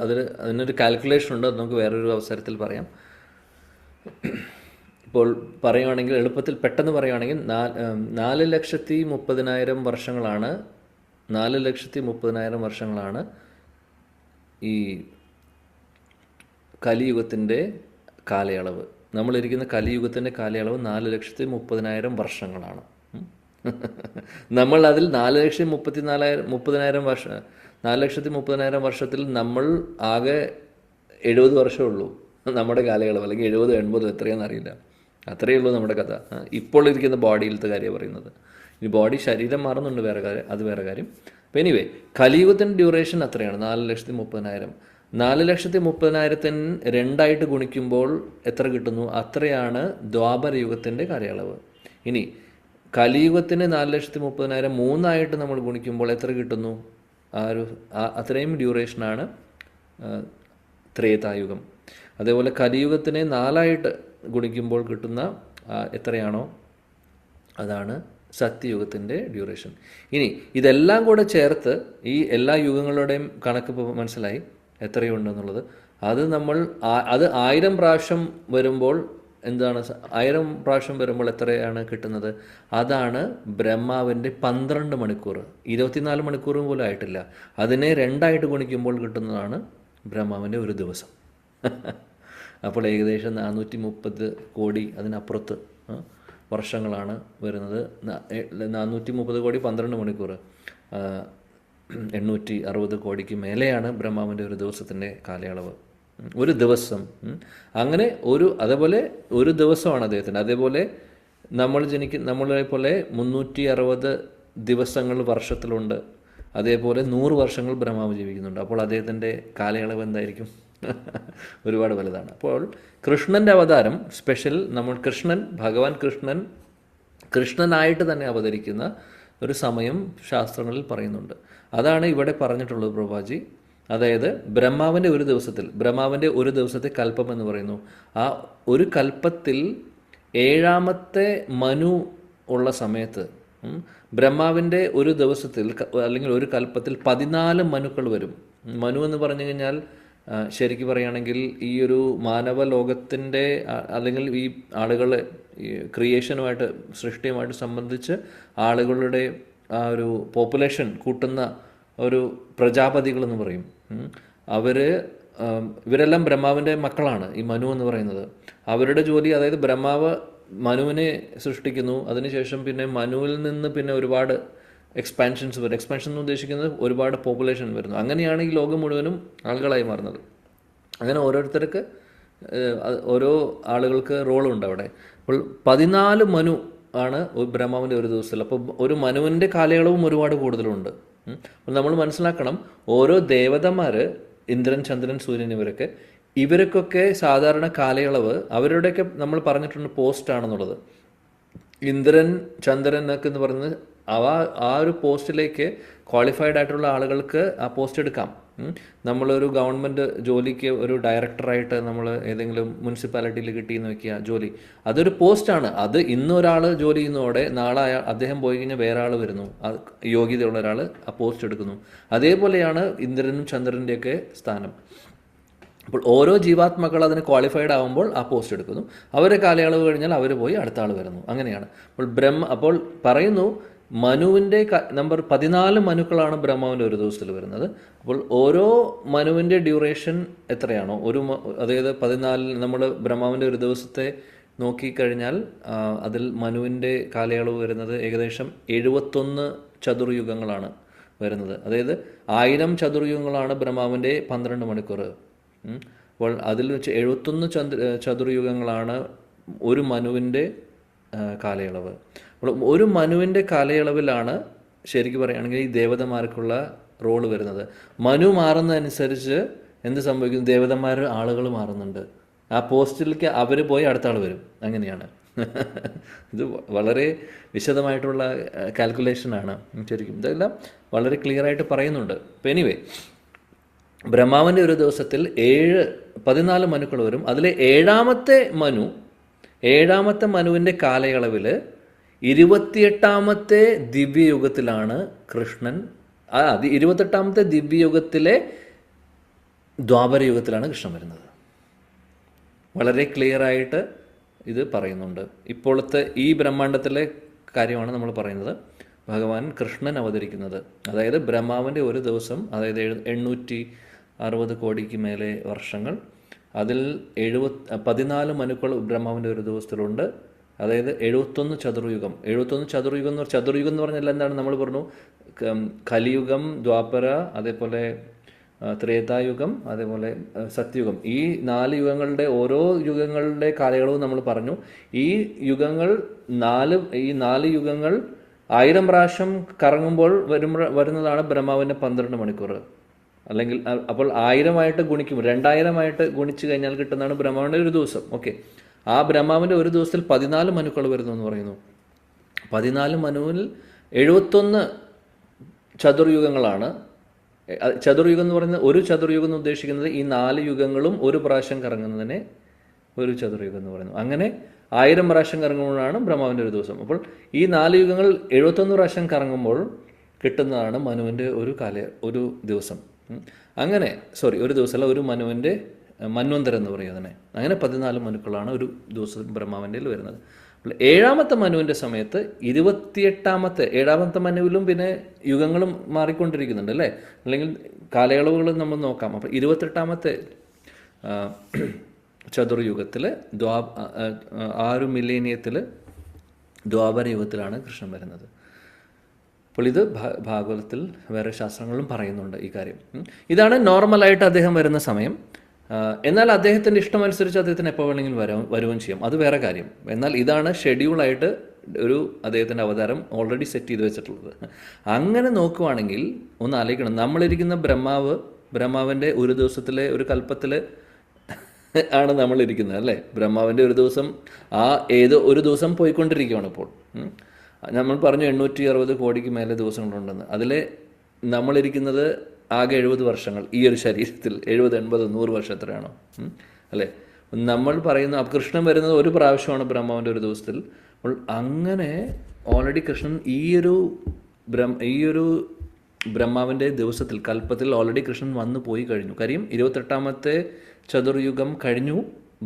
അതിനൊരു കാൽക്കുലേഷൻ ഉണ്ട്. അത് നമുക്ക് വേറൊരു അവസരത്തിൽ പറയാം. ഇപ്പോൾ പറയുകയാണെങ്കിൽ, എളുപ്പത്തിൽ പെട്ടെന്ന് പറയുകയാണെങ്കിൽ 4,30,000 വർഷങ്ങളാണ് 4,30,000 വർഷങ്ങളാണ് ഈ കലിയുഗത്തിൻ്റെ കാലയളവ്. നമ്മളിരിക്കുന്ന കലിയുഗത്തിൻ്റെ കാലയളവ് 4,30,000 വർഷങ്ങളാണ്. നമ്മൾ അതിൽ 4,30,000 വർഷത്തിൽ നമ്മൾ ആകെ 70 വർഷമേ ഉള്ളൂ നമ്മുടെ കാലയളവ്, അല്ലെങ്കിൽ 70-80 എത്രയാണെന്ന് അറിയില്ല. അത്രയേ ഉള്ളൂ നമ്മുടെ കഥ. ഇപ്പോൾ ഇരിക്കുന്ന ബോഡിയിലത്തെ കാര്യം പറയുന്നത്. ഈ ബോഡി, ശരീരം മാറുന്നുണ്ട്, അത് വേറെ കാര്യം. അപ്പോൾ എനിവേ കലിയുഗത്തിൻ്റെ ഡ്യൂറേഷൻ അത്രയാണ്, 4,30,000. 4,30,000 2 ഗുണിക്കുമ്പോൾ എത്ര കിട്ടുന്നു? അത്രയാണ് ദ്വാപരയുഗത്തിൻ്റെ കാലയളവ്. ഇനി കലിയുഗത്തിന് 4,30,000 3 നമ്മൾ ഗുണിക്കുമ്പോൾ എത്ര കിട്ടുന്നു? അത്രയും ഡ്യൂറേഷനാണ് ത്രേതായുഗം. അതേപോലെ കലിയുഗത്തിനെ 4 ഗുണിക്കുമ്പോൾ കിട്ടുന്ന എത്രയാണോ അതാണ് സത്യയുഗത്തിൻ്റെ ഡ്യൂറേഷൻ. ഇനി ഇതെല്ലാം കൂടെ ചേർത്ത് ഈ എല്ലാ യുഗങ്ങളുടെയും കണക്ക് ഇപ്പോൾ മനസ്സിലായി എത്രയുണ്ടെന്നുള്ളത്. അത് 1000 പ്രാവശ്യം വരുമ്പോൾ എന്താണ്? 1000 പ്രാവശ്യം വരുമ്പോൾ എത്രയാണ് കിട്ടുന്നത്? അതാണ് ബ്രഹ്മാവിൻ്റെ 12 മണിക്കൂർ. 24 മണിക്കൂറും പോലും ആയിട്ടില്ല. അതിനെ 2 ഗുണിക്കുമ്പോൾ കിട്ടുന്നതാണ് ബ്രഹ്മാവിൻ്റെ ഒരു ദിവസം. അപ്പോൾ ഏകദേശം 430 കോടി അതിനപ്പുറത്ത് വർഷങ്ങളാണ് വരുന്നത്. 430 കോടി 12 മണിക്കൂർ, 860 കോടിക്ക് മേലെയാണ് ബ്രഹ്മാവിൻ്റെ ഒരു ദിവസത്തിൻ്റെ കാലയളവ്. ഒരു ദിവസം അങ്ങനെ അതേപോലെ ഒരു ദിവസമാണ് അദ്ദേഹത്തിൻ്റെ. അതേപോലെ നമ്മളെ പോലെ 360 ദിവസങ്ങൾ വർഷത്തിലുണ്ട്. അതേപോലെ 100 വർഷങ്ങൾ ബ്രഹ്മാവ് ജീവിക്കുന്നുണ്ട്. അപ്പോൾ അദ്ദേഹത്തിൻ്റെ കാലയളവ് എന്തായിരിക്കും? ഒരുപാട് വലുതാണ്. അപ്പോൾ കൃഷ്ണൻ്റെ അവതാരം സ്പെഷ്യൽ. ഭഗവാൻ കൃഷ്ണനായിട്ട് തന്നെ അവതരിക്കുന്ന ഒരു സമയം ശാസ്ത്രങ്ങളിൽ പറയുന്നുണ്ട്. അതാണ് ഇവിടെ പറഞ്ഞിട്ടുള്ളത് പ്രഭുപാജി. അതായത് ബ്രഹ്മാവിൻ്റെ ഒരു ദിവസത്തെ കൽപ്പം എന്ന് പറയുന്നു. ആ ഒരു കൽപ്പത്തിൽ 7ാമത്തെ മനു ഉള്ള സമയത്ത് ബ്രഹ്മാവിൻ്റെ ഒരു ദിവസത്തിൽ അല്ലെങ്കിൽ ഒരു കൽപ്പത്തിൽ 14 മനുക്കൾ വരും. മനു എന്ന് പറഞ്ഞു കഴിഞ്ഞാൽ ശരിക്കും പറയുകയാണെങ്കിൽ ഈ ഒരു മാനവ ലോകത്തിൻ്റെ അല്ലെങ്കിൽ ഈ ആളുകളെ ക്രിയേഷനുമായിട്ട് സൃഷ്ടിയുമായിട്ട് സംബന്ധിച്ച് ആളുകളുടെ ആ ഒരു പോപ്പുലേഷൻ കൂട്ടുന്ന ഒരു പ്രജാപതികളെന്ന് പറയും. ഇവരെല്ലാം ബ്രഹ്മാവിൻ്റെ മക്കളാണ് ഈ മനു എന്ന് പറയുന്നത്. അവരുടെ ജോലി, അതായത് ബ്രഹ്മാവ് മനുവിനെ സൃഷ്ടിക്കുന്നു. അതിനുശേഷം പിന്നെ മനുവിൽ നിന്ന് പിന്നെ ഒരുപാട് എക്സ്പാൻഷൻസ് വരും. എക്സ്പാൻഷൻ എന്ന് ഉദ്ദേശിക്കുന്നത് ഒരുപാട് പോപ്പുലേഷൻ വരുന്നു. അങ്ങനെയാണ് ഈ ലോകം മുഴുവനും ആളുകളായി മാറുന്നത്. അങ്ങനെ ഓരോ ആളുകൾക്ക് റോളുണ്ട് അവിടെ. അപ്പോൾ 14 മനു ആണ് ബ്രഹ്മാവിൻ്റെ ഒരു ദിവസത്തിൽ. അപ്പോൾ ഒരു മനുവിൻ്റെ കാലയളവും ഒരുപാട് കൂടുതലുണ്ട്. അപ്പോൾ നമ്മൾ മനസ്സിലാക്കണം, ഓരോ ദേവതമാർ, ഇന്ദ്രൻ, ചന്ദ്രൻ, സൂര്യൻ, ഇവർക്കൊക്കെ സാധാരണ കാലയളവ് അവരുടെയൊക്കെ നമ്മൾ പറഞ്ഞിട്ടുണ്ട് പോസ്റ്റാണെന്നുള്ളത്. ഇന്ദ്രൻ, ചന്ദ്രൻ എന്നൊക്കെ എന്ന് പറയുന്നത് ആ ഒരു പോസ്റ്റിലേക്ക് ക്വാളിഫൈഡ് ആയിട്ടുള്ള ആളുകൾക്ക് ആ പോസ്റ്റ് എടുക്കാം. നമ്മളൊരു ഗവൺമെൻറ് ജോലിക്ക് ഒരു ഡയറക്ടറായിട്ട് നമ്മൾ ഏതെങ്കിലും മുനിസിപ്പാലിറ്റിയിൽ കിട്ടിയെന്ന് വെക്കുക ജോലി, അതൊരു പോസ്റ്റാണ്. അത് ഇന്നൊരാൾ ജോലി ചെയ്യുന്നതോടെ നാളെ അദ്ദേഹം പോയി കഴിഞ്ഞാൽ വേറെ ആൾ വരുന്നു, യോഗ്യതയുള്ള ഒരാൾ ആ പോസ്റ്റ് എടുക്കുന്നു. അതേപോലെയാണ് ഇന്ദ്രനും ചന്ദ്രൻ്റെയൊക്കെ സ്ഥാനം. അപ്പോൾ ഓരോ ജീവാത്മക്കൾ അതിന് ക്വാളിഫൈഡ് ആകുമ്പോൾ ആ പോസ്റ്റ് എടുക്കുന്നു. അവരുടെ കാലയളവ് കഴിഞ്ഞാൽ അവർ പോയി അടുത്ത ആൾ വരുന്നു. അങ്ങനെയാണ്. അപ്പോൾ പറയുന്നു മനുവിൻ്റെ നമ്പർ 14 മനുക്കളാണ് ബ്രഹ്മാവിൻ്റെ ഒരു ദിവസത്തിൽ വരുന്നത്. അപ്പോൾ ഓരോ മനുവിൻ്റെ ഡ്യൂറേഷൻ എത്രയാണോ അതായത് 14 നമ്മൾ ബ്രഹ്മാവിൻ്റെ ഒരു ദിവസത്തെ നോക്കിക്കഴിഞ്ഞാൽ അതിൽ മനുവിൻ്റെ കാലയളവ് വരുന്നത് ഏകദേശം 71 ചതുർയുഗങ്ങളാണ് വരുന്നത്. അതായത് 1000 ചതുർയുഗങ്ങളാണ് ബ്രഹ്മാവിൻ്റെ 12 മണിക്കൂർ. അപ്പോൾ അതിൽ വെച്ച് 71 ചതുർയുഗങ്ങളാണ് ഒരു മനുവിൻ്റെ കാലയളവ്. അപ്പോൾ ഒരു മനുവിൻ്റെ കാലയളവിലാണ് ശരിക്കും പറയുകയാണെങ്കിൽ ഈ ദേവതമാർക്കുള്ള റോള് വരുന്നത്. മനു മാറുന്നതനുസരിച്ച് എന്ത് സംഭവിക്കും? ആളുകൾ മാറുന്നുണ്ട്. ആ പോസ്റ്റിലേക്ക് അവർ പോയി അടുത്ത ആൾ വരും. അങ്ങനെയാണ്. ഇത് വളരെ വിശദമായിട്ടുള്ള കാൽക്കുലേഷനാണ് ശരിക്കും. ഇതെല്ലാം വളരെ ക്ലിയറായിട്ട് പറയുന്നുണ്ട്. അപ്പോൾ എനിവേ, ബ്രഹ്മാവിൻ്റെ ഒരു ദിവസത്തിൽ 14 മനുക്കൾ വരും. അതിലെ 7ാമത്തെ മനുവിൻ്റെ കാലയളവിൽ 28ാമത്തെ ദിവ്യയുഗത്തിലാണ് കൃഷ്ണൻ. 28ാമത്തെ ദിവ്യയുഗത്തിലെ ദ്വാപരയുഗത്തിലാണ് കൃഷ്ണൻ വരുന്നത്. വളരെ ക്ലിയറായിട്ട് ഇത് പറയുന്നുണ്ട്. ഇപ്പോഴത്തെ ഈ ബ്രഹ്മാണ്ടത്തിലെ കാര്യമാണ് നമ്മൾ പറയുന്നത്. ഭഗവാൻ കൃഷ്ണൻ അവതരിക്കുന്നത്, അതായത് ബ്രഹ്മാവിൻ്റെ ഒരു ദിവസം, അതായത് 860 കോടിക്ക് മേലെ വർഷങ്ങൾ, അതിൽ 14 മനുക്കൾ ബ്രഹ്മാവിൻ്റെ ഒരു ദിവസത്തിലുണ്ട്. അതായത് 71 ചതുർയുഗം. 71 ചതുർയുഗം എന്ന് പറഞ്ഞാൽ എന്താണ്? നമ്മൾ പറഞ്ഞു കലിയുഗം, ദ്വാപര, അതേപോലെ ത്രേതായുഗം, അതേപോലെ സത്യയുഗം. ഈ 4 യുഗങ്ങളുടെ ഓരോ യുഗങ്ങളുടെ കാലയളവ് നമ്മൾ പറഞ്ഞു. ഈ 4 യുഗങ്ങൾ 1000 പ്രാവശ്യം കറങ്ങുമ്പോൾ വരുന്നതാണ് ബ്രഹ്മാവിൻ്റെ 12 മണിക്കൂർ. അല്ലെങ്കിൽ അപ്പോൾ 1000 ഗുണിക്കും 2000 ഗുണിച്ച് കഴിഞ്ഞാൽ കിട്ടുന്നതാണ് ബ്രഹ്മാവിൻ്റെ ഒരു ദിവസം. ഓക്കെ, ആ ബ്രഹ്മാവിൻ്റെ ഒരു ദിവസത്തിൽ 14 മനുക്കൾ വരുന്നു എന്ന് പറയുന്നു. 14 മനുവിൽ 71 ചതുർയുഗങ്ങളാണ്. ചതുർയുഗം എന്ന് പറയുന്നത്, ഒരു ചതുർയുഗം എന്ന് ഉദ്ദേശിക്കുന്നത് ഈ 4 യുഗങ്ങളും ഒരു പ്രാവശ്യം കറങ്ങുന്നതിനെ ഒരു ചതുർയുഗം എന്ന് പറയുന്നു. അങ്ങനെ 1000 പ്രാവശ്യം കറങ്ങുമ്പോഴാണ് ബ്രഹ്മാവിൻ്റെ ഒരു ദിവസം. അപ്പോൾ ഈ 4 യുഗങ്ങൾ 71 പ്രാവശ്യം കറങ്ങുമ്പോൾ കിട്ടുന്നതാണ് മനുവിൻ്റെ ഒരു ദിവസം. അങ്ങനെ ഒരു ദിവസമല്ല, ഒരു മനുവിൻ്റെ മന്വന്തരം എന്ന് പറയും അതിനെ. അങ്ങനെ 14 മനുക്കളാണ് ഒരു ദിവസം ബ്രഹ്മാവിൻ്റെ വരുന്നത്. അപ്പോൾ 7ാമത്തെ മനുവിൻ്റെ സമയത്ത് 7ാമത്തെ മനുവിലും പിന്നെ യുഗങ്ങളും മാറിക്കൊണ്ടിരിക്കുന്നുണ്ട് അല്ലേ, അല്ലെങ്കിൽ കാലയളവുകൾ നമ്മൾ നോക്കാം. അപ്പോൾ 28ാമത്തെ ചതുർയുഗത്തിൽ 6 മില്ലേനിയത്തിൽ ദ്വാപര യുഗത്തിലാണ് കൃഷ്ണൻ വരുന്നത്. അപ്പോൾ ഇത് ഭാഗവതത്തിൽ വേറെ ശാസ്ത്രങ്ങളും പറയുന്നുണ്ട് ഈ കാര്യം. ഇതാണ് നോർമലായിട്ട് അദ്ദേഹം വരുന്ന സമയം. എന്നാൽ അദ്ദേഹത്തിൻ്റെ ഇഷ്ടമനുസരിച്ച് അദ്ദേഹത്തിന് എപ്പോൾ വേണമെങ്കിലും വരുകയും ചെയ്യാം, അത് വേറെ കാര്യം. എന്നാൽ ഇതാണ് ഷെഡ്യൂളായിട്ട് അദ്ദേഹത്തിൻ്റെ അവതാരം ഓൾറെഡി സെറ്റ് ചെയ്ത് വെച്ചിട്ടുള്ളത്. അങ്ങനെ നോക്കുവാണെങ്കിൽ ഒന്ന് ആലോചിക്കണം, നമ്മളിരിക്കുന്ന ബ്രഹ്മാവിൻ്റെ ഒരു ദിവസത്തിലെ ഒരു കൽപ്പത്തിൽ ആണ് നമ്മളിരിക്കുന്നത് അല്ലേ. ബ്രഹ്മാവിൻ്റെ ഒരു ദിവസം ഒരു ദിവസം പോയിക്കൊണ്ടിരിക്കുകയാണ് ഇപ്പോൾ. നമ്മൾ പറഞ്ഞു 860 കോടിക്ക് മേലെ ദിവസങ്ങളുണ്ടെന്ന്. അതിൽ നമ്മളിരിക്കുന്നത് ആകെ 70 വർഷങ്ങൾ ഈ ഒരു ശരീരത്തിൽ. 70, 80, 100 വർഷം എത്രയാണോ അല്ലേ. നമ്മൾ പറയുന്ന കൃഷ്ണൻ വരുന്നത് ഒരു പ്രാവശ്യമാണ് ബ്രഹ്മാവിൻ്റെ ഒരു ദിവസത്തിൽ. അപ്പോൾ അങ്ങനെ ഓൾറെഡി കൃഷ്ണൻ ഈ ഒരു ബ്രഹ്മാവിൻ്റെ ദിവസത്തിൽ കൽപ്പത്തിൽ ഓൾറെഡി കൃഷ്ണൻ വന്നു പോയി കഴിഞ്ഞു. കാര്യം 28ാമത്തെ ചതുർയുഗം കഴിഞ്ഞു,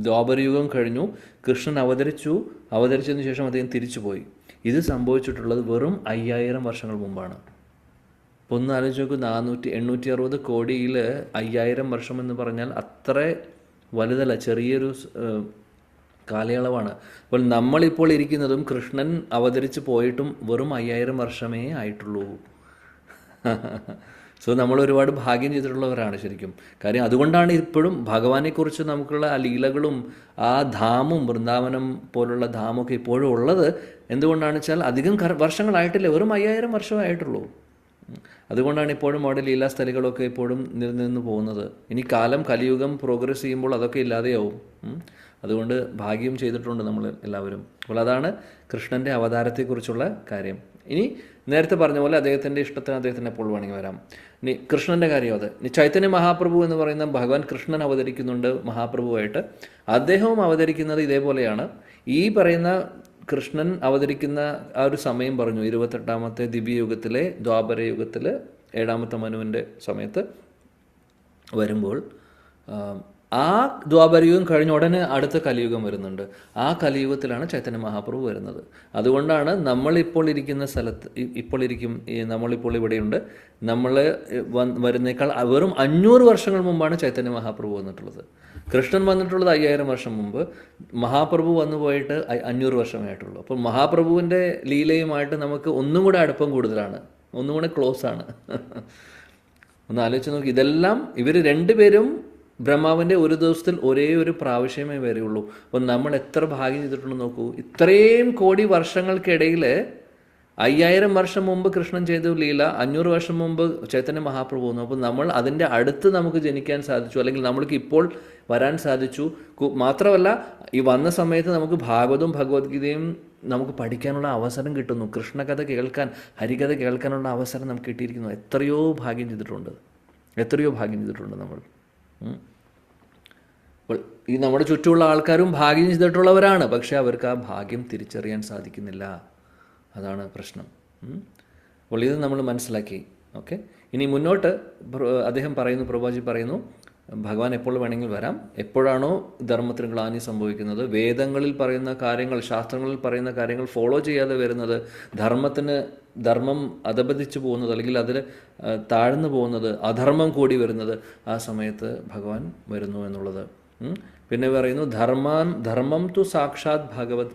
ദ്വാപരയുഗം കഴിഞ്ഞു, കൃഷ്ണൻ അവതരിച്ചതിന് ശേഷം അദ്ദേഹം തിരിച്ചുപോയി. ഇത് സംഭവിച്ചിട്ടുള്ളത് വെറും 5000 വർഷങ്ങൾ മുമ്പാണ്. അപ്പോൾ ഒന്ന് ആലോചിച്ച് നോക്കൂ, 860 കോടിയിൽ 5000 വർഷം എന്ന് പറഞ്ഞാൽ അത്ര വലുതല്ല, ചെറിയൊരു കാലയളവാണ്. അപ്പോൾ നമ്മളിപ്പോൾ ഇരിക്കുന്നതും കൃഷ്ണൻ അവതരിച്ച് പോയിട്ടും വെറും 5000 വർഷമേ ആയിട്ടുള്ളൂ. സോ നമ്മൾ ഒരുപാട് ഭാഗ്യം ചെയ്തിട്ടുള്ളവരാണ് ശരിക്കും. കാര്യം അതുകൊണ്ടാണ് ഇപ്പോഴും ഭഗവാനെക്കുറിച്ച് നമുക്കുള്ള ആ ലീലകളും ആ ധാമും വൃന്ദാവനം പോലുള്ള ധാമൊക്കെ ഇപ്പോഴും ഉള്ളത്. എന്തുകൊണ്ടാണെന്ന് വെച്ചാൽ അധികം വർഷങ്ങളായിട്ടില്ല, വെറും 5000 വർഷമായിട്ടുള്ളൂ. അതുകൊണ്ടാണ് ഇപ്പോഴും അവിടെ ലീലാസ്ഥലികളൊക്കെ ഇപ്പോഴും നിലനിന്ന് പോകുന്നത്. ഇനി കലിയുഗം പ്രോഗ്രസ് ചെയ്യുമ്പോൾ അതൊക്കെ ഇല്ലാതെയാവും. അതുകൊണ്ട് ഭാഗ്യം ചെയ്തിട്ടുണ്ട് നമ്മൾ എല്ലാവരും. അപ്പോൾ അതാണ് കൃഷ്ണൻ്റെ അവതാരത്തെക്കുറിച്ചുള്ള കാര്യം. ഇനി നേരത്തെ പറഞ്ഞ പോലെ അദ്ദേഹത്തിൻ്റെ ഇഷ്ടത്തിന് അദ്ദേഹത്തിന് എപ്പോൾ വേണമെങ്കിൽ വരാം. ഇനി കൃഷ്ണൻ്റെ കാര്യം അത്. ഇനി ചൈതന്യ മഹാപ്രഭു എന്ന് പറയുന്ന ഭഗവാൻ കൃഷ്ണൻ അവതരിക്കുന്നുണ്ട് മഹാപ്രഭുവായിട്ട്. അദ്ദേഹവും അവതരിക്കുന്നത് ഇതേപോലെയാണ്. ഈ പറയുന്ന കൃഷ്ണൻ അവതരിക്കുന്ന ആ ഒരു സമയം പറഞ്ഞു, 28ാമത്തെ ദിവ്യയുഗത്തിലെ ദ്വാപര യുഗത്തിൽ 7ാമത്തെ മനുവിൻ്റെ സമയത്ത് വരുമ്പോൾ ആ ദ്വാപരയുഗം കഴിഞ്ഞ ഉടനെ അടുത്ത കലിയുഗം വരുന്നുണ്ട്. ആ കലിയുഗത്തിലാണ് ചൈതന്യ മഹാപ്രഭു വരുന്നത്. അതുകൊണ്ടാണ് നമ്മളിപ്പോൾ ഇരിക്കുന്ന സ്ഥലത്ത് നമ്മളിപ്പോൾ ഇവിടെയുണ്ട്. നമ്മൾ വരുന്നേക്കാൾ വെറും 500 വർഷങ്ങൾ മുമ്പാണ് ചൈതന്യ മഹാപ്രഭു വന്നിട്ടുള്ളത്. കൃഷ്ണൻ വന്നിട്ടുള്ളത് 5000 വർഷം മുമ്പ്, മഹാപ്രഭു വന്നു പോയിട്ട് 500 വർഷമായിട്ടുള്ളൂ. അപ്പോൾ മഹാപ്രഭുവിൻ്റെ ലീലയുമായിട്ട് നമുക്ക് ഒന്നും കൂടെ അടുപ്പം കൂടുതലാണ്, ഒന്നും കൂടെ ക്ലോസ് ആണ്. ഒന്ന് ആലോചിച്ച് നോക്കി, ഇതെല്ലാം ഇവർ രണ്ടുപേരും ബ്രഹ്മാവിൻ്റെ ഒരു ദിവസത്തിൽ ഒരേ ഒരു പ്രാവശ്യമേ വരെയുള്ളൂ. അപ്പോൾ നമ്മൾ എത്ര ഭാഗ്യം ചെയ്തിട്ടുണ്ടെന്ന് നോക്കൂ. ഇത്രയും കോടി വർഷങ്ങൾക്കിടയിൽ 5000 വർഷം മുമ്പ് കൃഷ്ണൻ ചെയ്ത ലീല, 500 വർഷം മുമ്പ് ചൈതന്യ മഹാപ്രഭു വന്നു. അപ്പോൾ നമ്മൾ അതിൻ്റെ അടുത്ത് നമുക്ക് ജനിക്കാൻ സാധിച്ചു, അല്ലെങ്കിൽ നമ്മൾക്ക് ഇപ്പോൾ വരാൻ സാധിച്ചു. മാത്രമല്ല ഈ വന്ന സമയത്ത് നമുക്ക് ഭാഗവതവും ഭഗവത്ഗീതയും നമുക്ക് പഠിക്കാനുള്ള അവസരം കിട്ടുന്നു. കൃഷ്ണകഥ കേൾക്കാൻ, ഹരികഥ കേൾക്കാനുള്ള അവസരം നമുക്ക് കിട്ടിയിരിക്കുന്നു. എത്രയോ ഭാഗ്യം ചെയ്തിട്ടുണ്ട് നമ്മൾ. അപ്പോൾ ഈ നമ്മുടെ ചുറ്റുമുള്ള ആൾക്കാരും ഭാഗ്യം ചെയ്തിട്ടുള്ളവരാണ്, പക്ഷേ അവർക്ക് ആ ഭാഗ്യം തിരിച്ചറിയാൻ സാധിക്കുന്നില്ല. അതാണ് പ്രശ്നം. അപ്പോൾ ഇത് നമ്മൾ മനസ്സിലാക്കി. ഓക്കെ, ഇനി മുന്നോട്ട് അദ്ദേഹം പറയുന്നു, പ്രഭുജി പറയുന്നു, ഭഗവാൻ എപ്പോൾ വേണമെങ്കിൽ വരാം. എപ്പോഴാണോ ധർമ്മത്തിന് ഗ്ലാനി സംഭവിക്കുന്നത്, വേദങ്ങളിൽ പറയുന്ന കാര്യങ്ങൾ, ശാസ്ത്രങ്ങളിൽ പറയുന്ന കാര്യങ്ങൾ ഫോളോ ചെയ്യാതെ വരുന്നത്, ധർമ്മം അധപതിച്ചു പോകുന്നത്, അല്ലെങ്കിൽ അതിൽ താഴ്ന്നു പോകുന്നത്, അധർമ്മം കൂടി വരുന്നത്, ആ സമയത്ത് ഭഗവാൻ വരുന്നു എന്നുള്ളത്. പിന്നെ പറയുന്നു, ധർമ്മം തു സാക്ഷാത് ഭഗവത്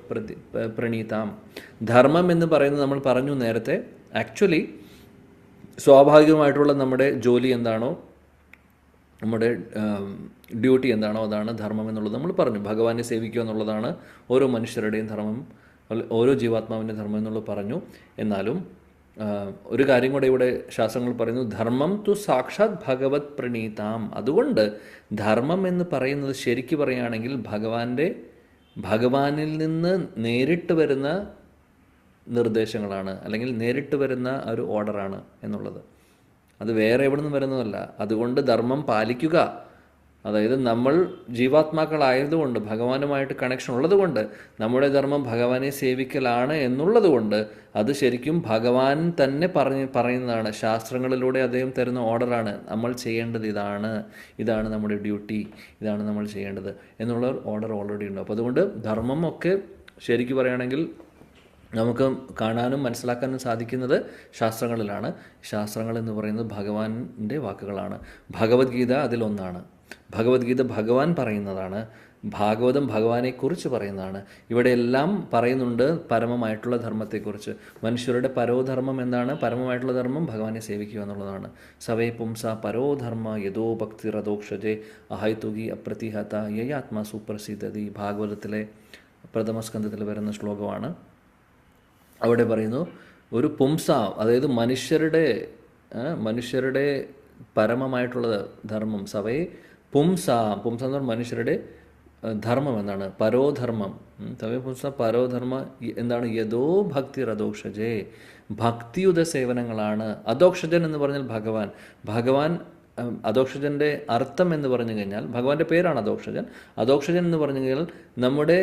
പ്രണീതാം. ധർമ്മം എന്ന് പറയുന്നത് നമ്മൾ പറഞ്ഞു നേരത്തെ, ആക്ച്വലി സ്വാഭാവികമായിട്ടുള്ള നമ്മുടെ ജോലി എന്താണോ, നമ്മുടെ ഡ്യൂട്ടി എന്താണോ, അതാണ് ധർമ്മം എന്നുള്ളത് നമ്മൾ പറഞ്ഞു. ഭഗവാനെ സേവിക്കുക എന്നുള്ളതാണ് ഓരോ മനുഷ്യരുടെയും ധർമ്മം, ഓരോ ജീവാത്മാവിൻ്റെ ധർമ്മം എന്നുള്ളത് പറഞ്ഞു. എന്നാലും ഒരു കാര്യം കൂടെ ഇവിടെ ശാസ്ത്രങ്ങൾ പറയുന്നു, ധർമ്മം തു സാക്ഷാത് ഭഗവത് പ്രണീതാം. അതുകൊണ്ട് ധർമ്മം എന്ന് പറയുന്നത് ശരിക്ക് പറയുകയാണെങ്കിൽ ഭഗവാനിൽ നിന്ന് നേരിട്ട് വരുന്ന നിർദ്ദേശങ്ങളാണ്, അല്ലെങ്കിൽ നേരിട്ട് വരുന്ന ഒരു ഓർഡറാണ് എന്നുള്ളത്. അത് വേറെ എവിടെ നിന്നും വരുന്നതല്ല. അതുകൊണ്ട് ധർമ്മം പാലിക്കുക, അതായത് നമ്മൾ ജീവാത്മാക്കളായതുകൊണ്ട് ഭഗവാനുമായിട്ട് കണക്ഷൻ ഉള്ളതുകൊണ്ട് നമ്മുടെ ധർമ്മം ഭഗവാനെ സേവിക്കലാണ് എന്നുള്ളതുകൊണ്ട് അത് ശരിക്കും ഭഗവാൻ തന്നെ പറയുന്നതാണ്. ശാസ്ത്രങ്ങളിലൂടെ അദ്ദേഹം തരുന്ന ഓർഡറാണ്, നമ്മൾ ചെയ്യേണ്ടത് ഇതാണ് നമ്മുടെ ഡ്യൂട്ടി, ഇതാണ് നമ്മൾ ചെയ്യേണ്ടത് എന്നുള്ള ഓർഡർ ഓൾറെഡി ഉണ്ട്. അപ്പോൾ അതുകൊണ്ട് ധർമ്മം ഒക്കെ ശരിക്കും പറയുകയാണെങ്കിൽ നമുക്ക് കാണാനും മനസ്സിലാക്കാനും സാധിക്കുന്നത് ശാസ്ത്രങ്ങളിലാണ്. ശാസ്ത്രങ്ങൾ എന്ന് പറയുന്നത് ഭഗവാന്റെ വാക്കുകളാണ്. ഭഗവത്ഗീത അതിലൊന്നാണ്. ഭഗവത്ഗീത ഭഗവാൻ പറയുന്നതാണ്. ഭാഗവതം ഭഗവാനെക്കുറിച്ച് പറയുന്നതാണ്. ഇവിടെ എല്ലാം പറയുന്നുണ്ട് പരമമായിട്ടുള്ള ധർമ്മത്തെക്കുറിച്ച്. മനുഷ്യരുടെ പരോധർമ്മം എന്താണ്? പരമമായിട്ടുള്ള ധർമ്മം ഭഗവാനെ സേവിക്കുക എന്നുള്ളതാണ്. സവേ പുംസ പരോധർമ്മ യഥോ ഭക്തിരതോക്ഷജേ അഹൈതുകി അപ്രതിഹത യയാത്മാ സുപ്രസിദ്ധതി. ഭാഗവതത്തിലെ പ്രഥമ സ്കന്ധത്തിൽ വരുന്ന ശ്ലോകമാണ്. അവിടെ പറയുന്നു ഒരു പുംസ, അതായത് മനുഷ്യരുടെ പരമമായിട്ടുള്ള ധർമ്മം. സവേ പുംസ എന്ന് പറഞ്ഞാൽ മനുഷ്യരുടെ ധർമ്മം എന്നാണ്, പരോധർമ്മം. സവേ പുംസ പരോധർമ്മ എന്താണ്? യഥോ ഭക്തിരതോക്ഷജേ, ഭക്തിയുത സേവനങ്ങളാണ്. അധോക്ഷജൻ എന്ന് പറഞ്ഞാൽ ഭഗവാൻ അധോക്ഷജൻ്റെ അർത്ഥം എന്ന് പറഞ്ഞു കഴിഞ്ഞാൽ, ഭഗവാന്റെ പേരാണ് അധോക്ഷജൻ. അധോക്ഷജൻ എന്ന് പറഞ്ഞു കഴിഞ്ഞാൽ നമ്മുടെ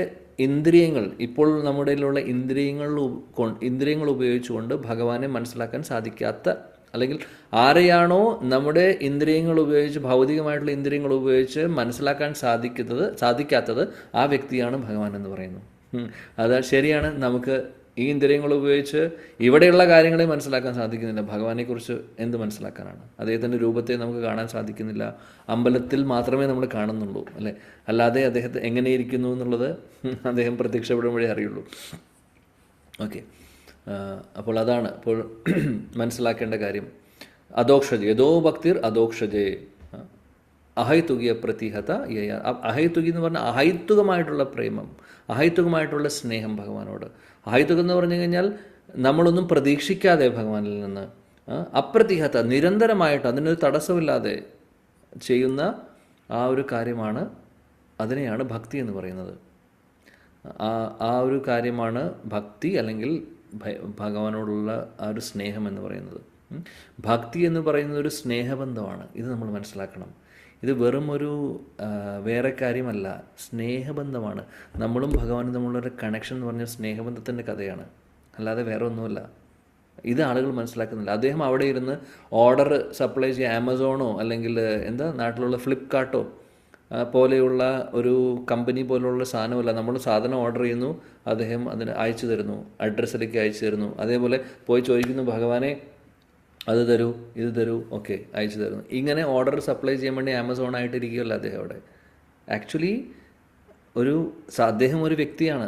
ഇന്ദ്രിയങ്ങൾ, ഇപ്പോൾ നമ്മുടെ ഇന്ദ്രിയങ്ങൾ ഉപയോഗിച്ചുകൊണ്ട് ഭഗവാനെ മനസ്സിലാക്കാൻ സാധിക്കാത്ത, അല്ലെങ്കിൽ ആരെയാണോ നമ്മുടെ ഇന്ദ്രിയങ്ങൾ ഉപയോഗിച്ച്, ഭൗതികമായിട്ടുള്ള ഇന്ദ്രിയങ്ങൾ ഉപയോഗിച്ച് മനസ്സിലാക്കാൻ സാധിക്കാത്തത് ആ വ്യക്തിയാണ് ഭഗവാൻ എന്ന് പറയുന്നു. അത് ശരിയാണ്. നമുക്ക് ഈ ഇന്ദ്രിയങ്ങൾ ഉപയോഗിച്ച് ഇവിടെയുള്ള കാര്യങ്ങളെ മനസ്സിലാക്കാൻ സാധിക്കുന്നില്ല. ഭഗവാനെക്കുറിച്ച് എന്ത് മനസ്സിലാക്കാനാണ്? അദ്ദേഹത്തിൻ്റെ രൂപത്തെ നമുക്ക് കാണാൻ സാധിക്കുന്നില്ല. അമ്പലത്തിൽ മാത്രമേ നമ്മൾ കാണുന്നുള്ളൂ, അല്ലേ? അല്ലാതെ അദ്ദേഹത്തെ എങ്ങനെയിരിക്കുന്നു എന്നുള്ളത് അദ്ദേഹം പ്രത്യക്ഷപ്പെടുമ്പോഴേ അറിയുള്ളൂ. ഓക്കെ, അപ്പോൾ അതാണ് ഇപ്പോൾ മനസ്സിലാക്കേണ്ട കാര്യം. അധോക്ഷജേ, യഥോ ഭക്തിർ അധോക്ഷജേ അഹൈതുകിയ പ്രതിഹത യയ. അഹൈതുകി എന്ന് പറഞ്ഞാൽ അഹൈതുകമായിട്ടുള്ള പ്രേമം, അഹൈതുകമായിട്ടുള്ള സ്നേഹം ഭഗവാനോട്. അഹൈതുകം എന്ന് പറഞ്ഞു കഴിഞ്ഞാൽ നമ്മളൊന്നും പ്രതീക്ഷിക്കാതെ ഭഗവാനിൽ നിന്ന് അപ്രതിഹത, നിരന്തരമായിട്ട് അതിനൊരു തടസ്സമില്ലാതെ ചെയ്യുന്ന ആ ഒരു കാര്യമാണ്, അതിനെയാണ് ഭക്തി എന്ന് പറയുന്നത്. ആ ഒരു കാര്യമാണ് ഭക്തി, അല്ലെങ്കിൽ ഭഗവാനോടുള്ള ആ ഒരു സ്നേഹം എന്ന് പറയുന്നത്. ഭക്തി എന്ന് പറയുന്നത് ഒരു സ്നേഹബന്ധമാണ്. ഇത് നമ്മൾ മനസ്സിലാക്കണം. ഇത് വെറും ഒരു വേറെ കാര്യമല്ല, സ്നേഹബന്ധമാണ്. നമ്മളും ഭഗവാനും തമ്മിലുള്ളൊരു കണക്ഷൻ എന്ന് പറഞ്ഞാൽ സ്നേഹബന്ധത്തിൻ്റെ കഥയാണ്, അല്ലാതെ വേറെ ഒന്നുമല്ല. ഇത് ആളുകൾ മനസ്സിലാക്കുന്നില്ല. അദ്ദേഹം അവിടെ ഇരുന്ന് ഓർഡർ സപ്ലൈ ചെയ്യുക, ആമസോണോ അല്ലെങ്കിൽ നാട്ടിലുള്ള ഫ്ലിപ്കാർട്ടോ പോലെയുള്ള ഒരു കമ്പനി പോലുള്ള സാധനമല്ല. നമ്മൾ സാധനം ഓർഡർ ചെയ്യുന്നു, അദ്ദേഹം അതിന് അയച്ചു തരുന്നു, അഡ്രസ്സിലേക്ക് അയച്ചു തരുന്നു. അതേപോലെ പോയി ചോദിക്കുന്നു, ഭഗവാനെ അത് തരൂ, ഇത് തരൂ, ഓക്കെ അയച്ചു തരുന്നു. ഇങ്ങനെ ഓർഡർ സപ്ലൈ ചെയ്യാൻ വേണ്ടി ആമസോൺ ആയിട്ടിരിക്കുകയല്ല അദ്ദേഹം അവിടെ. ആക്ച്വലി അദ്ദേഹം ഒരു വ്യക്തിയാണ്.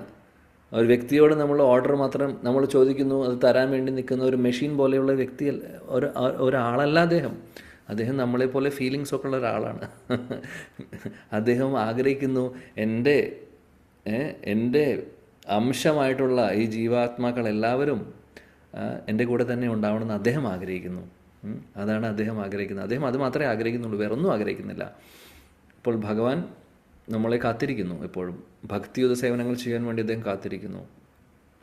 ഒരു വ്യക്തിയോട് നമ്മൾ ഓർഡർ മാത്രം നമ്മൾ ചോദിക്കുന്നു, അത് തരാൻ വേണ്ടി നിൽക്കുന്ന ഒരു മെഷീൻ പോലെയുള്ള വ്യക്തി, ഒരാളല്ല അദ്ദേഹം നമ്മളെപ്പോലെ ഫീലിങ്സ് ഒക്കെ ഉള്ള ഒരാളാണ്. അദ്ദേഹം ആഗ്രഹിക്കുന്നു എൻ്റെ അംശമായിട്ടുള്ള ഈ ജീവാത്മാക്കളെല്ലാവരും എൻ്റെ കൂടെ തന്നെ ഉണ്ടാവണമെന്ന് അദ്ദേഹം ആഗ്രഹിക്കുന്നു. അതാണ് അദ്ദേഹം ആഗ്രഹിക്കുന്നത്. അദ്ദേഹം അത് മാത്രമേ ആഗ്രഹിക്കുന്നുള്ളൂ, വേറൊന്നും ആഗ്രഹിക്കുന്നില്ല. ഇപ്പോൾ ഭഗവാൻ നമ്മളെ കാത്തിരിക്കുന്നു, എപ്പോഴും ഭക്തിയുത സേവനങ്ങൾ ചെയ്യാൻ വേണ്ടി അദ്ദേഹം കാത്തിരിക്കുന്നു.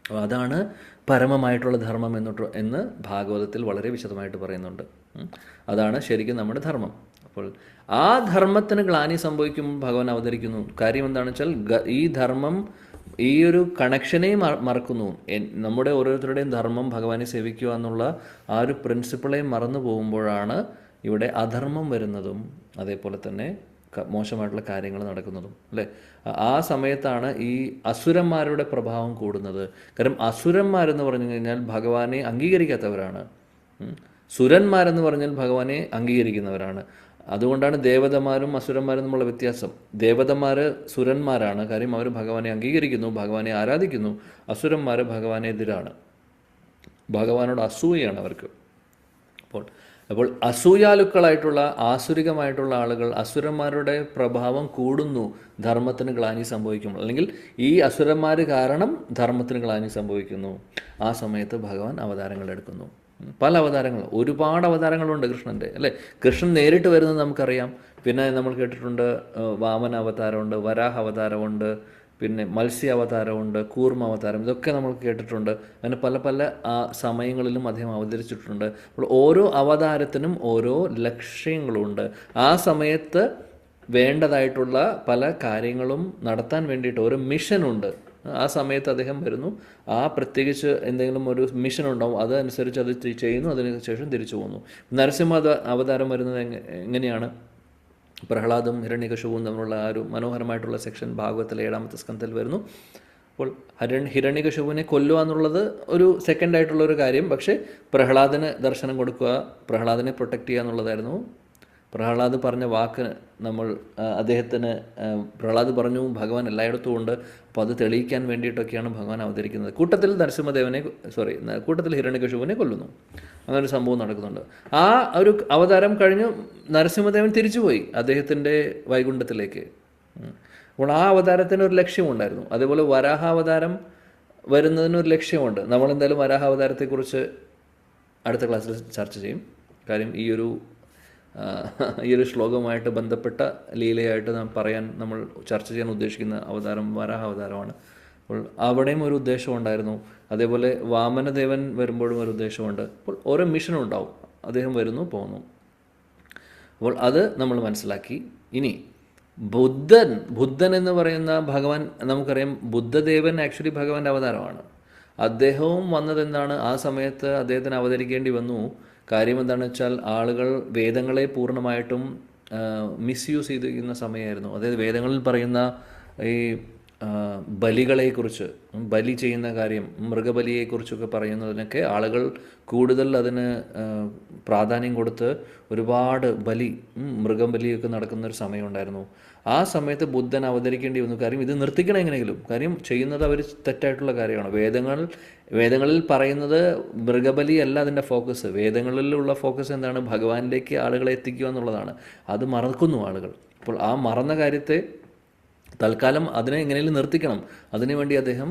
അപ്പോൾ അതാണ് പരമമായിട്ടുള്ള ധർമ്മം എന്ന് ഭാഗവതത്തിൽ വളരെ വിശദമായിട്ട് പറയുന്നുണ്ട്. അതാണ് ശരിക്കും നമ്മുടെ ധർമ്മം. അപ്പോൾ ആ ധർമ്മത്തിന് ഗ്ലാനി സംഭവിക്കുമ്പോൾ ഭഗവാൻ അവതരിക്കുന്നു. കാര്യം എന്താണെന്ന് വെച്ചാൽ ഈ ധർമ്മം, ഈ ഒരു കണക്ഷനെ മറക്കുന്നു. നമ്മുടെ ഓരോരുത്തരുടെയും ധർമ്മം ഭഗവാനെ സേവിക്കുക എന്നുള്ള ആ ഒരു പ്രിൻസിപ്പിളെ മറന്നു പോകുമ്പോഴാണ് ഇവിടെ അധർമ്മം വരുന്നതും അതേപോലെ തന്നെ മോശമായിട്ടുള്ള കാര്യങ്ങൾ നടക്കുന്നതും, അല്ലേ? ആ സമയത്താണ് ഈ അസുരന്മാരുടെ പ്രഭാവം കൂടുന്നത്. കാരണം അസുരന്മാരെന്ന് പറഞ്ഞു കഴിഞ്ഞാൽ ഭഗവാനെ അംഗീകരിക്കാത്തവരാണ്. സുരന്മാരെന്ന് പറഞ്ഞാൽ ഭഗവാനെ അംഗീകരിക്കുന്നവരാണ്. അതുകൊണ്ടാണ് ദേവതമാരും അസുരന്മാരും തമ്മിലുള്ള വ്യത്യാസം. ദേവതമാർ സുരന്മാരാണ്, കാര്യം അവർ ഭഗവാനെ അംഗീകരിക്കുന്നു, ഭഗവാനെ ആരാധിക്കുന്നു. അസുരന്മാർ ഭഗവാനെതിരാണ്, ഭഗവാനോട് അസൂയയാണ് അവർക്ക്. അപ്പോൾ അസൂയാലുക്കളായിട്ടുള്ള ആസുരികമായിട്ടുള്ള ആളുകൾ, അസുരന്മാരുടെ പ്രഭാവം കൂടുന്നു ധർമ്മത്തിന് ഗ്ലാനി സംഭവിക്കുമ്പോൾ, അല്ലെങ്കിൽ ഈ അസുരന്മാർ കാരണം ധർമ്മത്തിന് ഗ്ലാനി സംഭവിക്കുന്നു. ആ സമയത്ത് ഭഗവാൻ അവതാരങ്ങൾ എടുക്കുന്നു. പല അവതാരങ്ങൾ, ഒരുപാട് അവതാരങ്ങളുണ്ട് കൃഷ്ണൻ്റെ, അല്ലേ? കൃഷ്ണൻ നേരിട്ട് വരുന്നത് നമുക്കറിയാം. പിന്നെ നമ്മൾ കേട്ടിട്ടുണ്ട് വാമന അവതാരമുണ്ട്, വരാഹ അവതാരമുണ്ട്, പിന്നെ മത്സ്യ അവതാരമുണ്ട്, കൂർമ്മ അവതാരം, ഇതൊക്കെ നമ്മൾ കേട്ടിട്ടുണ്ട്. അങ്ങനെ പല പല സമയങ്ങളിലും അദ്ദേഹം അവതരിച്ചിട്ടുണ്ട്. അപ്പോൾ ഓരോ അവതാരത്തിനും ഓരോ ലക്ഷ്യങ്ങളുണ്ട്. ആ സമയത്ത് വേണ്ടതായിട്ടുള്ള പല കാര്യങ്ങളും നടത്താൻ വേണ്ടിയിട്ട് ഓരോ മിഷനുണ്ട്. ആ സമയത്ത് അദ്ദേഹം വരുന്നു, ആ പ്രത്യേകിച്ച് എന്തെങ്കിലും ഒരു മിഷൻ ഉണ്ടാവും, അതനുസരിച്ച് അത് ചെയ്യുന്നു, അതിനുശേഷം തിരിച്ചു പോകുന്നു. നരസിംഹ അവതാരം വരുന്നത് എങ്ങനെയാണ്? പ്രഹ്ലാദും ഹിരണ്യകശിപുവും തമ്മിലുള്ള ആ ഒരു മനോഹരമായിട്ടുള്ള സെക്ഷൻ ഭാഗവത്തിലെ 7ാമത്തെ സ്കന്ധത്തിൽ വരുന്നു. അപ്പോൾ ഹിരണ്യകശിപുവിനെ കൊല്ലുക എന്നുള്ളത് ഒരു സെക്കൻഡായിട്ടുള്ള ഒരു കാര്യം. പക്ഷേ പ്രഹ്ലാദന് ദർശനം കൊടുക്കുക, പ്രഹ്ലാദനെ പ്രൊട്ടക്റ്റ് ചെയ്യുക എന്നുള്ളതായിരുന്നു. പ്രഹ്ലാദ് പറഞ്ഞ വാക്ക് നമ്മൾ അദ്ദേഹത്തിന് പ്രഹ്ലാദ് പറഞ്ഞു ഭഗവാൻ എല്ലായിടത്തും ഉണ്ട്, അപ്പോൾ അത് തെളിയിക്കാൻ വേണ്ടിയിട്ടൊക്കെയാണ് ഭഗവാൻ അവതരിക്കുന്നത്. കൂട്ടത്തിൽ ഹിരണ്യകശിപുവിനെ കൊല്ലുന്നു. അങ്ങനെ ഒരു സംഭവം നടക്കുന്നുണ്ട്. ആ ഒരു അവതാരം കഴിഞ്ഞ് നരസിംഹദേവൻ തിരിച്ചുപോയി അദ്ദേഹത്തിൻ്റെ വൈകുണ്ഠത്തിലേക്ക്. അപ്പോൾ ആ അവതാരത്തിന് ഒരു ലക്ഷ്യമുണ്ടായിരുന്നു. അതേപോലെ വരാഹാവതാരം വരുന്നതിനൊരു ലക്ഷ്യമുണ്ട്. നമ്മളെന്തായാലും വരാഹാവതാരത്തെക്കുറിച്ച് അടുത്ത ക്ലാസ്സിൽ ചർച്ച ചെയ്യും. കാര്യം ഈ ഒരു ശ്ലോകവുമായിട്ട് ബന്ധപ്പെട്ട ലീലയായിട്ട് നമ്മൾ ചർച്ച ചെയ്യാൻ ഉദ്ദേശിക്കുന്ന അവതാരം വരാഹാവതാരമാണ്. അപ്പോൾ അവിടെയും ഒരു ഉദ്ദേശം ഉണ്ടായിരുന്നു. അതേപോലെ വാമനദേവൻ വരുമ്പോഴും ഒരു ഉദ്ദേശമുണ്ട്. അപ്പോൾ ഓരോ മിഷനും ഉണ്ടാവും. അദ്ദേഹം വരുന്നു, പോകുന്നു. അപ്പോൾ അത് നമ്മൾ മനസ്സിലാക്കി. ഇനി ബുദ്ധൻ എന്ന് പറയുന്ന ഭഗവാൻ, നമുക്കറിയാം ബുദ്ധദേവൻ ആക്ച്വലി ഭഗവാന്റെ അവതാരമാണ്. അദ്ദേഹവും വന്നത് എന്താണ്? ആ സമയത്ത് അദ്ദേഹത്തിന് അവതരിക്കേണ്ടി വന്നു. കാര്യം എന്താണെന്ന് വെച്ചാൽ ആളുകൾ വേദങ്ങളെ പൂർണ്ണമായിട്ടും മിസ്യൂസ് ചെയ്തിരിക്കുന്ന സമയമായിരുന്നു. അതായത് വേദങ്ങളിൽ പറയുന്ന ഈ ബലികളെക്കുറിച്ച്, ബലി ചെയ്യുന്ന കാര്യം, മൃഗബലിയെക്കുറിച്ചൊക്കെ പറയുന്നതിനൊക്കെ ആളുകൾ കൂടുതൽ അതിന് പ്രാധാന്യം കൊടുത്ത് ഒരുപാട് മൃഗബലിയൊക്കെ നടക്കുന്നൊരു സമയമുണ്ടായിരുന്നു. ആ സമയത്ത് ബുദ്ധൻ അവതരിക്കേണ്ടി വന്നു. കാര്യം ഇത് നിർത്തിക്കണം എങ്ങനെയെങ്കിലും. കാര്യം ചെയ്യുന്നത് അവർ തെറ്റായിട്ടുള്ള കാര്യമാണ്. വേദങ്ങളിൽ പറയുന്നത് മൃഗബലി അല്ല അതിൻ്റെ ഫോക്കസ്. വേദങ്ങളിലുള്ള ഫോക്കസ് എന്താണ്? ഭഗവാനിലേക്ക് ആളുകളെ എത്തിക്കുക എന്നുള്ളതാണ്. അത് മറക്കുന്നു ആളുകൾ. അപ്പോൾ ആ മറന്ന കാര്യത്തെ തൽക്കാലം അതിനെ എങ്ങനെയും നിർത്തിക്കണം. അതിനുവേണ്ടി അദ്ദേഹം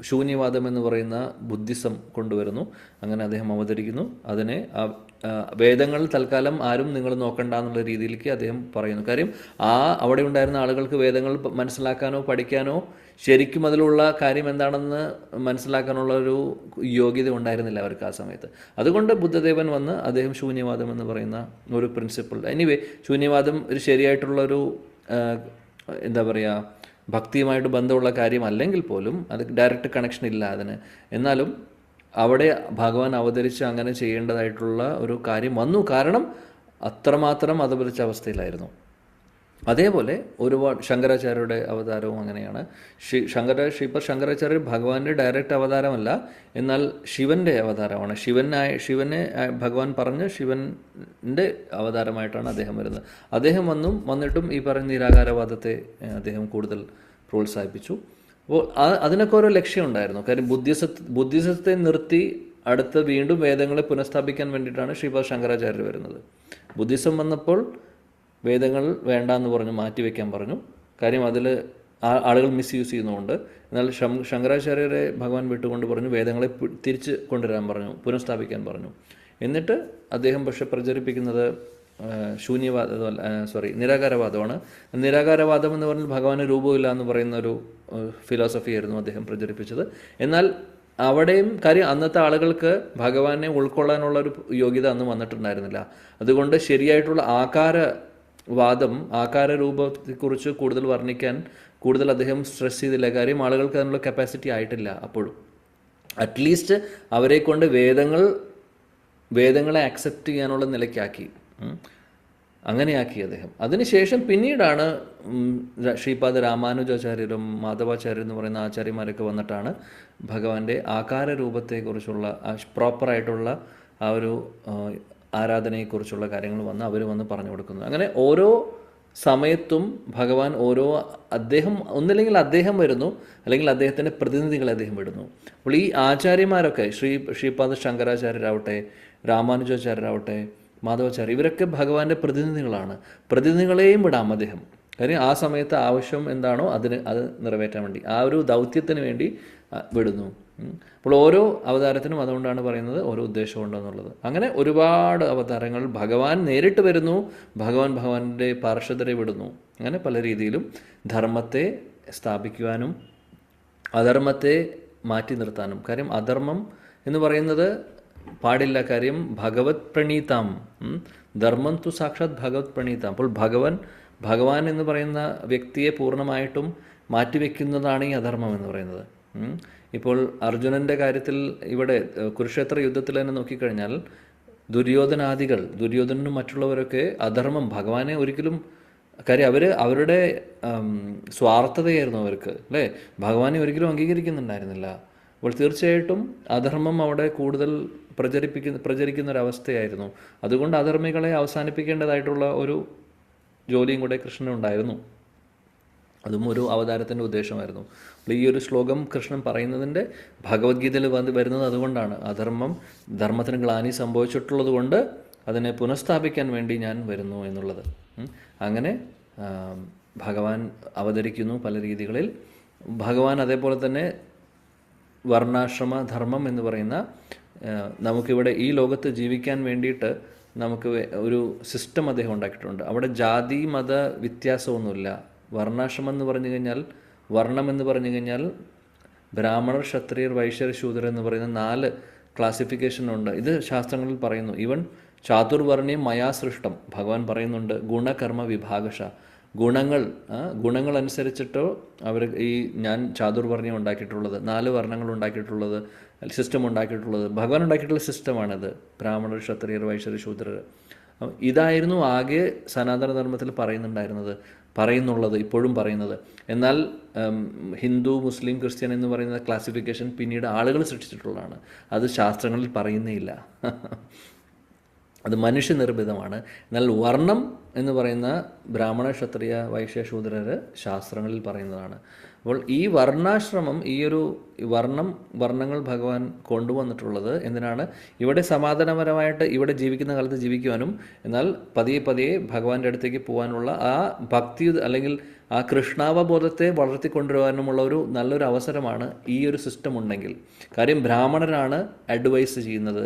ശൂന്യവാദം എന്ന് പറയുന്ന ബുദ്ധിസം കൊണ്ടുവരുന്നു. അങ്ങനെ അദ്ദേഹം അവതരിക്കുന്നു. അതിനെ വേദങ്ങൾ തൽക്കാലം ആരും നിങ്ങൾ നോക്കണ്ട എന്നുള്ള രീതിയിലേക്ക് അദ്ദേഹം പറയുന്നു. കാര്യം അവിടെ ഉണ്ടായിരുന്ന ആളുകൾക്ക് വേദങ്ങൾ മനസ്സിലാക്കാനോ പഠിക്കാനോ ശരിക്കും അതിലുള്ള കാര്യം എന്താണെന്ന് മനസ്സിലാക്കാനുള്ള ഒരു യോഗ്യത ഉണ്ടായിരുന്നില്ല അവർക്ക് ആ സമയത്ത്. അതുകൊണ്ട് ബുദ്ധദേവൻ വന്ന് അദ്ദേഹം ശൂന്യവാദം എന്ന് പറയുന്ന ഒരു പ്രിൻസിപ്പിൾ, എനിവേ ശൂന്യവാദം ഒരു ശരിയായിട്ടുള്ളൊരു എന്താ പറയുക, ഭക്തിയുമായിട്ട് ബന്ധമുള്ള കാര്യമല്ലെങ്കിൽ പോലും അത് ഡയറക്റ്റ് കണക്ഷൻ ഇല്ല അതിന്. എന്നാലും അവിടെ ഭഗവാൻ അവതരിച്ച് അങ്ങനെ ചെയ്യേണ്ടതായിട്ടുള്ള ഒരു കാര്യം വന്നു. കാരണം അത്രമാത്രം അതപതിച്ച അവസ്ഥയിലായിരുന്നു. അതേപോലെ ഒരുപാട് ശങ്കരാചാര്യരുടെ അവതാരവും അങ്ങനെയാണ്. ശങ്കരാചാര്യർ ഭഗവാന്റെ ഡയറക്റ്റ് അവതാരമല്ല, എന്നാൽ ശിവന്റെ അവതാരമാണ്. ശിവനെ ഭഗവാൻ പറഞ്ഞ് ശിവന്റെ അവതാരമായിട്ടാണ് അദ്ദേഹം വരുന്നത്. അദ്ദേഹം വന്നിട്ടും ഈ പറയുന്ന നിരാകാരവാദത്തെ അദ്ദേഹം കൂടുതൽ പ്രോത്സാഹിപ്പിച്ചു. അപ്പോൾ അതിനൊക്കെ ഓരോ ലക്ഷ്യം ഉണ്ടായിരുന്നു. കാര്യം ബുദ്ധിസത്തെ നിർത്തി അടുത്ത് വീണ്ടും വേദങ്ങളെ പുനഃസ്ഥാപിക്കാൻ വേണ്ടിയിട്ടാണ് ശ്രീപാദ ശങ്കരാചാര്യർ വരുന്നത്. ബുദ്ധിസം വന്നപ്പോൾ വേദങ്ങൾ വേണ്ട എന്ന് പറഞ്ഞു, മാറ്റിവെക്കാൻ പറഞ്ഞു. കാര്യം അതിൽ ആളുകൾ മിസ്യൂസ് ചെയ്യുന്നതുകൊണ്ട്. എന്നാൽ ശങ്കരാചാര്യരെ ഭഗവാൻ വിട്ടുകൊണ്ട് പറഞ്ഞു വേദങ്ങളെ തിരിച്ച് കൊണ്ടുവരാൻ പറഞ്ഞു, പുനഃസ്ഥാപിക്കാൻ പറഞ്ഞു. എന്നിട്ട് അദ്ദേഹം പക്ഷെ പ്രചരിപ്പിക്കുന്നത് നിരാകാരവാദമാണ്. നിരാകാരവാദം എന്ന് പറഞ്ഞാൽ ഭഗവാന് രൂപമില്ല എന്ന് പറയുന്ന ഒരു ഫിലോസഫി ആയിരുന്നു അദ്ദേഹം പ്രചരിപ്പിച്ചത്. എന്നാൽ അവിടെയും കാര്യം അന്നത്തെ ആളുകൾക്ക് ഭഗവാനെ ഉൾക്കൊള്ളാനുള്ള ഒരു യോഗ്യത അന്ന് വന്നിട്ടുണ്ടായിരുന്നില്ല. അതുകൊണ്ട് ശരിയായിട്ടുള്ള ആകാരരൂപത്തെക്കുറിച്ച് കൂടുതൽ വർണ്ണിക്കാൻ കൂടുതൽ അദ്ദേഹം സ്ട്രെസ് ചെയ്തില്ല. കാര്യം ആളുകൾക്ക് അതിനുള്ള കപ്പാസിറ്റി ആയിട്ടില്ല അപ്പോഴും. അറ്റ്ലീസ്റ്റ് അവരെ കൊണ്ട് വേദങ്ങളെ അക്സെപ്റ്റ് ചെയ്യാനുള്ള നിലയ്ക്കാക്കി, അങ്ങനെയാക്കി അദ്ദേഹം. അതിനുശേഷം പിന്നീടാണ് ശ്രീപാദ രാമാനുജാചാര്യരും മാധവാചാര്യർ എന്ന് പറയുന്ന ആചാര്യന്മാരൊക്കെ വന്നിട്ടാണ് ഭഗവാന്റെ ആകാരരൂപത്തെക്കുറിച്ചുള്ള പ്രോപ്പറായിട്ടുള്ള ആ ഒരു ആരാധനയെക്കുറിച്ചുള്ള കാര്യങ്ങൾ അവർ വന്ന് പറഞ്ഞു കൊടുക്കുന്നത്. അങ്ങനെ ഓരോ സമയത്തും ഭഗവാൻ അദ്ദേഹം ഒന്നില്ലെങ്കിൽ അദ്ദേഹം വരുന്നു, അല്ലെങ്കിൽ അദ്ദേഹത്തിൻ്റെ പ്രതിനിധികളെ അദ്ദേഹം വിടുന്നു. അപ്പോൾ ഈ ആചാര്യന്മാരൊക്കെ ശ്രീപാദ ശങ്കരാചാര്യരാവട്ടെ, രാമാനുജാചാര്യരാവട്ടെ, മാധവാചാര്യ, ഇവരൊക്കെ ഭഗവാന്റെ പ്രതിനിധികളാണ്. പ്രതിനിധികളെയും വിടാം അദ്ദേഹം. കാര്യം ആ സമയത്ത് ആവശ്യം എന്താണോ അത് നിറവേറ്റാൻ വേണ്ടി, ആ ഒരു ദൗത്യത്തിന് വേണ്ടി വിടുന്നു. അപ്പോൾ ഓരോ അവതാരത്തിനും അതുകൊണ്ടാണ് പറയുന്നത് ഓരോ ഉദ്ദേശമുണ്ടെന്നുള്ളത്. അങ്ങനെ ഒരുപാട് അവതാരങ്ങൾ ഭഗവാൻ നേരിട്ട് വരുന്നു, ഭഗവാന്റെ പാർഷദരെ വിടുന്നു. അങ്ങനെ പല രീതിയിലും ധർമ്മത്തെ സ്ഥാപിക്കുവാനും അധർമ്മത്തെ മാറ്റി നിർത്താനും. കാര്യം അധർമ്മം എന്ന് പറയുന്നത് പാടില്ല. കാര്യം ഭഗവത് പ്രണീതാം, ധർമ്മം തു സാക്ഷാത് ഭഗവത് പ്രണീതാം. അപ്പോൾ ഭഗവാൻ എന്ന് പറയുന്ന വ്യക്തിയെ പൂർണ്ണമായിട്ടും മാറ്റിവെക്കുന്നതാണ് ഈ അധർമ്മം എന്ന് പറയുന്നത്. ഇപ്പോൾ അർജുനൻ്റെ കാര്യത്തിൽ ഇവിടെ കുരുക്ഷേത്ര യുദ്ധത്തിൽ തന്നെ നോക്കിക്കഴിഞ്ഞാൽ ദുര്യോധനനും മറ്റുള്ളവരൊക്കെ അധർമ്മം ഭഗവാനെ ഒരിക്കലും, കാര്യം അവരുടെ സ്വാർത്ഥതയായിരുന്നു അവർക്ക്, അല്ലേ? ഭഗവാനെ ഒരിക്കലും അംഗീകരിക്കുന്നുണ്ടായിരുന്നില്ല. അപ്പോൾ തീർച്ചയായിട്ടും അധർമ്മം അവിടെ കൂടുതൽ പ്രചരിക്കുന്ന ഒരവസ്ഥയായിരുന്നു. അതുകൊണ്ട് അധർമ്മികളെ അവസാനിപ്പിക്കേണ്ടതായിട്ടുള്ള ഒരു ജോലിയും കൂടെ കൃഷ്ണനുണ്ടായിരുന്നു. അതും ഒരു അവതാരത്തിൻ്റെ ഉദ്ദേശമായിരുന്നു. അപ്പോൾ ഈ ഒരു ശ്ലോകം കൃഷ്ണൻ പറയുന്നതിൻ്റെ ഭഗവത്ഗീതയിൽ വരുന്നത് അതുകൊണ്ടാണ്. ധർമ്മത്തിന് ഗ്ലാനി സംഭവിച്ചിട്ടുള്ളത് കൊണ്ട് അതിനെ പുനഃസ്ഥാപിക്കാൻ വേണ്ടി ഞാൻ വരുന്നു എന്നുള്ളത്. അങ്ങനെ ഭഗവാൻ അവതരിക്കുന്നു പല രീതികളിൽ. ഭഗവാൻ അതേപോലെ തന്നെ വർണ്ണാശ്രമ ധർമ്മം എന്ന് പറയുന്ന നമുക്കിവിടെ ഈ ലോകത്ത് ജീവിക്കാൻ വേണ്ടിയിട്ട് നമുക്ക് ഒരു സിസ്റ്റം അദ്ദേഹം ഉണ്ടാക്കിയിട്ടുണ്ട്. അവിടെ ജാതി മത വ്യത്യാസമൊന്നുമില്ല. വർണ്ണാശ്രമം എന്ന് പറഞ്ഞു കഴിഞ്ഞാൽ, വർണ്ണം എന്ന് പറഞ്ഞു കഴിഞ്ഞാൽ ബ്രാഹ്മണർ, ക്ഷത്രിയർ, വൈശ്യർ, ശൂദ്രർ എന്ന് പറയുന്ന 4 ക്ലാസിഫിക്കേഷനുണ്ട്. ഇത് ശാസ്ത്രങ്ങളിൽ പറയുന്നു. ഈവൻ ചാതുർവർണ്ണയം മയാ സൃഷ്ടം ഭഗവാൻ പറയുന്നുണ്ട്. ഗുണകർമ്മ വിഭാഗശ, ഗുണങ്ങൾ അനുസരിച്ചിട്ടോ ഞാൻ ചാതുർവർണ്ണ്യം ഉണ്ടാക്കിയിട്ടുള്ളത്, 4 വർണ്ണങ്ങൾ ഉണ്ടാക്കിയിട്ടുള്ളത്, സിസ്റ്റം ഉണ്ടാക്കിയിട്ടുള്ളത് ഭഗവാൻ ഉണ്ടാക്കിയിട്ടുള്ള സിസ്റ്റമാണിത്. ബ്രാഹ്മണർ, ക്ഷത്രിയർ, വൈശ്യർ, ശൂദ്രർ. ഇതായിരുന്നു ആകെ സനാതന ധർമ്മത്തിൽ പറയുന്നുള്ളത്, ഇപ്പോഴും പറയുന്നത്. എന്നാൽ ഹിന്ദു, മുസ്ലിം, ക്രിസ്ത്യൻ എന്ന് പറയുന്ന ക്ലാസിഫിക്കേഷൻ പിന്നീട് ആളുകൾ സൃഷ്ടിച്ചിട്ടുള്ളതാണ്. അത് ശാസ്ത്രങ്ങളിൽ പറയുന്നേയില്ല. അത് മനുഷ്യനിർമ്മിതമാണ്. എന്നാൽ വർണ്ണം എന്ന് പറയുന്ന ബ്രാഹ്മണ, ക്ഷത്രിയ, വൈശ്യ, ശൂദ്രർ ശാസ്ത്രങ്ങളിൽ പറയുന്നതാണ്. അപ്പോൾ ഈ വർണ്ണാശ്രമം, ഈ ഒരു വർണ്ണങ്ങൾ ഭഗവാൻ കൊണ്ടുവന്നിട്ടുള്ളത് എന്തിനാണ്? ഇവിടെ സമാധാനപരമായിട്ട് ഇവിടെ ജീവിക്കുന്ന കാലത്ത് ജീവിക്കുവാനും, എന്നാൽ പതിയെ ഭഗവാന്റെ അടുത്തേക്ക് പോകാനുള്ള ആ ഭക്തി അല്ലെങ്കിൽ ആ കൃഷ്ണാവബോധത്തെ വളർത്തിക്കൊണ്ടുവരാനുമുള്ള ഒരു നല്ലൊരു അവസരമാണ് ഈ ഒരു സിസ്റ്റം ഉണ്ടെങ്കിൽ. കാര്യം ബ്രാഹ്മണരാണ് അഡ്വൈസ് ചെയ്യുന്നത്.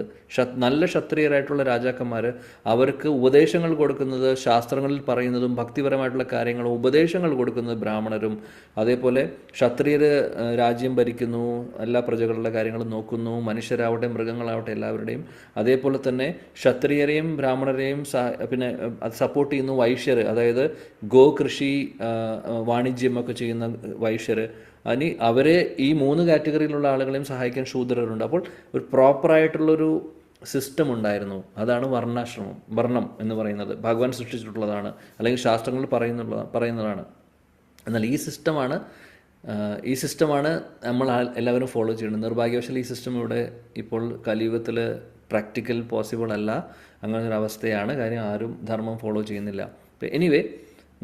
നല്ല ക്ഷത്രിയരായിട്ടുള്ള രാജാക്കന്മാർ അവർക്ക് ഉപദേശങ്ങൾ കൊടുക്കുന്നത്, ശാസ്ത്രങ്ങളിൽ പറയുന്നതും ഭക്തിപരമായിട്ടുള്ള കാര്യങ്ങളും ഉപദേശങ്ങൾ കൊടുക്കുന്നത് ബ്രാഹ്മണരും. അതേപോലെ ക്ഷത്രിയർ രാജ്യം ഭരിക്കുന്നു, എല്ലാ പ്രജകളുടെ കാര്യങ്ങളും നോക്കുന്നു, മനുഷ്യരാവട്ടെ മൃഗങ്ങളാവട്ടെ എല്ലാവരുടെയും. അതേപോലെ തന്നെ ക്ഷത്രിയരെയും ബ്രാഹ്മണരെയും പിന്നെ അത് സപ്പോർട്ട് ചെയ്യുന്നു വൈശ്യർ, അതായത് ഗോ കൃഷി വാണിജ്യമൊക്കെ ചെയ്യുന്ന വൈശ്യർ. അവരെ ഈ 3 കാറ്റഗറിയിലുള്ള ആളുകളെയും സഹായിക്കാൻ ശൂദ്രരുണ്ട്. അപ്പോൾ ഒരു പ്രോപ്പറായിട്ടുള്ളൊരു സിസ്റ്റം ഉണ്ടായിരുന്നു. അതാണ് വർണ്ണം എന്ന് പറയുന്നത്. ഭഗവാൻ സൃഷ്ടിച്ചിട്ടുള്ളതാണ്, അല്ലെങ്കിൽ ശാസ്ത്രങ്ങൾ പറയുന്നതാണ്. എന്നാൽ ഈ സിസ്റ്റമാണ് നമ്മൾ എല്ലാവരും ഫോളോ ചെയ്യുന്നത്. നിർഭാഗ്യവശാൽ ഈ സിസ്റ്റം ഇവിടെ ഇപ്പോൾ കലിയുഗത്തിൽ പ്രാക്ടിക്കൽ പോസിബിൾ അല്ല. അങ്ങനൊരവസ്ഥയാണ്. കാര്യം ആരും ധർമ്മം ഫോളോ ചെയ്യുന്നില്ല. എനിവേ,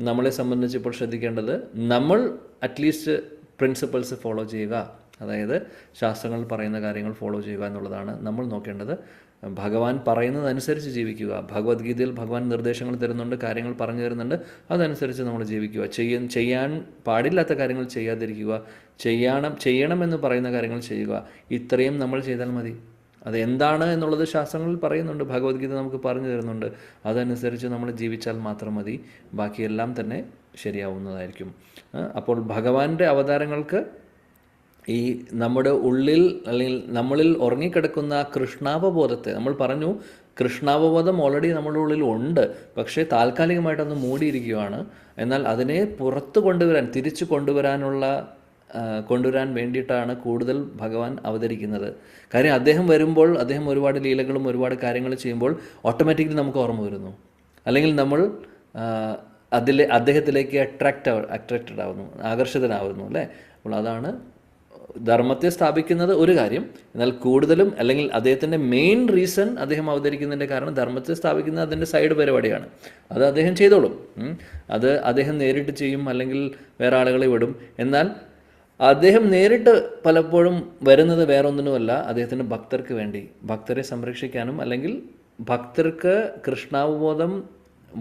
നമ്മളെ സംബന്ധിച്ച് ഇപ്പോൾ ശ്രദ്ധിക്കേണ്ടത് നമ്മൾ അറ്റ്ലീസ്റ്റ് പ്രിൻസിപ്പിൾസ് ഫോളോ ചെയ്യുക, അതായത് ശാസ്ത്രങ്ങൾ പറയുന്ന കാര്യങ്ങൾ ഫോളോ ചെയ്യുക എന്നുള്ളതാണ് നമ്മൾ നോക്കേണ്ടത്. ഭഗവാൻ പറയുന്നതനുസരിച്ച് ജീവിക്കുക. ഭഗവത്ഗീതയിൽ ഭഗവാൻ നിർദ്ദേശങ്ങൾ തരുന്നുണ്ട്, കാര്യങ്ങൾ പറഞ്ഞു തരുന്നുണ്ട്. അതനുസരിച്ച് നമ്മൾ ജീവിക്കുക. ചെയ്യാൻ പാടില്ലാത്ത കാര്യങ്ങൾ ചെയ്യാതിരിക്കുക. ചെയ്യണമെന്ന് പറയുന്ന കാര്യങ്ങൾ ചെയ്യുക. ഇത്രയും നമ്മൾ ചെയ്താൽ മതി. അതെന്താണ് എന്നുള്ളത് ശാസ്ത്രങ്ങളിൽ പറയുന്നുണ്ട്, ഭഗവത്ഗീത നമുക്ക് പറഞ്ഞു തരുന്നുണ്ട്. അതനുസരിച്ച് നമ്മൾ ജീവിച്ചാൽ മാത്രം മതി. ബാക്കിയെല്ലാം തന്നെ ശരിയാവുന്നതായിരിക്കും. അപ്പോൾ ഭഗവാന്റെ അവതാരങ്ങൾക്ക് ഈ നമ്മുടെ ഉള്ളിൽ അല്ലെങ്കിൽ നമ്മളിൽ ഉറങ്ങിക്കിടക്കുന്ന കൃഷ്ണാവബോധത്തെ, നമ്മൾ പറഞ്ഞു കൃഷ്ണാവബോധം ഓൾറെഡി നമ്മുടെ ഉള്ളിൽ ഉണ്ട്, പക്ഷേ താൽക്കാലികമായിട്ടൊന്ന് മൂടിയിരിക്കുകയാണ്. എന്നാൽ അതിനെ തിരിച്ചു കൊണ്ടുവരാൻ വേണ്ടിയിട്ടാണ് കൂടുതൽ ഭഗവാൻ അവതരിക്കുന്നത്. കാര്യം അദ്ദേഹം വരുമ്പോൾ, അദ്ദേഹം ഒരുപാട് ലീലകളും ഒരുപാട് കാര്യങ്ങൾ ചെയ്യുമ്പോൾ ഓട്ടോമാറ്റിക്കലി നമുക്ക് ഓർമ്മ വരുന്നു, അല്ലെങ്കിൽ നമ്മൾ അദ്ദേഹത്തിലേക്ക് അട്രാക്റ്റഡ് ആവുന്നു, ആകർഷിതനാവുന്നു, അല്ലേ? അപ്പോൾ അതാണ് ധർമ്മത്തെ സ്ഥാപിക്കുന്നത് ഒരു കാര്യം. എന്നാൽ കൂടുതലും, അല്ലെങ്കിൽ അദ്ദേഹത്തിൻ്റെ മെയിൻ റീസൺ അദ്ദേഹം അവതരിക്കുന്നതിൻ്റെ കാരണം ധർമ്മത്തെ സ്ഥാപിക്കുന്നത് അതിൻ്റെ സൈഡ് പരിപാടിയാണ്. അത് അദ്ദേഹം ചെയ്തോളും. അത് അദ്ദേഹം നേരിട്ട് ചെയ്യും, അല്ലെങ്കിൽ വേറെ ആളുകളെ വിടും. എന്നാൽ അദ്ദേഹം നേരിട്ട് പലപ്പോഴും വരുന്നത് വേറൊന്നിനുമല്ല, അദ്ദേഹത്തിൻ്റെ ഭക്തർക്ക് വേണ്ടി, ഭക്തരെ സംരക്ഷിക്കാനും, അല്ലെങ്കിൽ ഭക്തർക്ക് കൃഷ്ണാവബോധം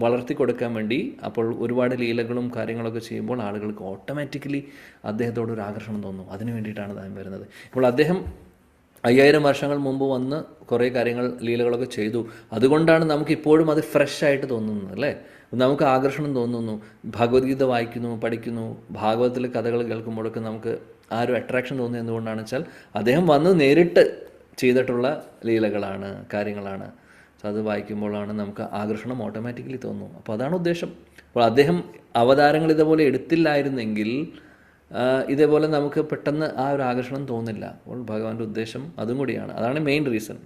വളർത്തി കൊടുക്കാൻ വേണ്ടി അപ്പോൾ ഒരുപാട് ലീലകളും കാര്യങ്ങളൊക്കെ ചെയ്യുമ്പോൾ ആളുകൾക്ക് ഓട്ടോമാറ്റിക്കലി അദ്ദേഹത്തോട് ഒരു ആകർഷണം തോന്നും. അതിന് വേണ്ടിയിട്ടാണ് താൻ വരുന്നത്. ഇപ്പോൾ അദ്ദേഹം 5000 വർഷങ്ങൾ മുമ്പ് വന്ന് കുറേ കാര്യങ്ങൾ ലീലകളൊക്കെ ചെയ്തു. അതുകൊണ്ടാണ് നമുക്ക് ഇപ്പോഴും അത് ഫ്രഷ് ആയിട്ട് തോന്നുന്നത് അല്ലേ. നമുക്ക് ആകർഷണം തോന്നുന്നു. ഭഗവത്ഗീത വായിക്കുന്നു, പഠിക്കുന്നു, ഭാഗവതത്തിലെ കഥകൾ കേൾക്കുമ്പോഴൊക്കെ നമുക്ക് ആ ഒരു അട്രാക്ഷൻ തോന്നുന്നത് എന്തുകൊണ്ടാണെന്ന് വെച്ചാൽ അദ്ദേഹം വന്ന് നേരിട്ട് ചെയ്തിട്ടുള്ള ലീലകളാണ്, കാര്യങ്ങളാണ്. സോ അത് വായിക്കുമ്പോഴാണ് നമുക്ക് ആകർഷണം ഓട്ടോമാറ്റിക്കലി തോന്നും. അപ്പോൾ അതാണ് ഉദ്ദേശം. അപ്പോൾ അദ്ദേഹം അവതാരങ്ങൾ ഇതേപോലെ എടുത്തില്ലായിരുന്നെങ്കിൽ ഇതേപോലെ നമുക്ക് പെട്ടെന്ന് ആ ഒരു ആകർഷണം തോന്നില്ല. അപ്പോൾ ഭഗവാന്റെ ഉദ്ദേശം അതും കൂടിയാണ്. അതാണ് മെയിൻ റീസൺ,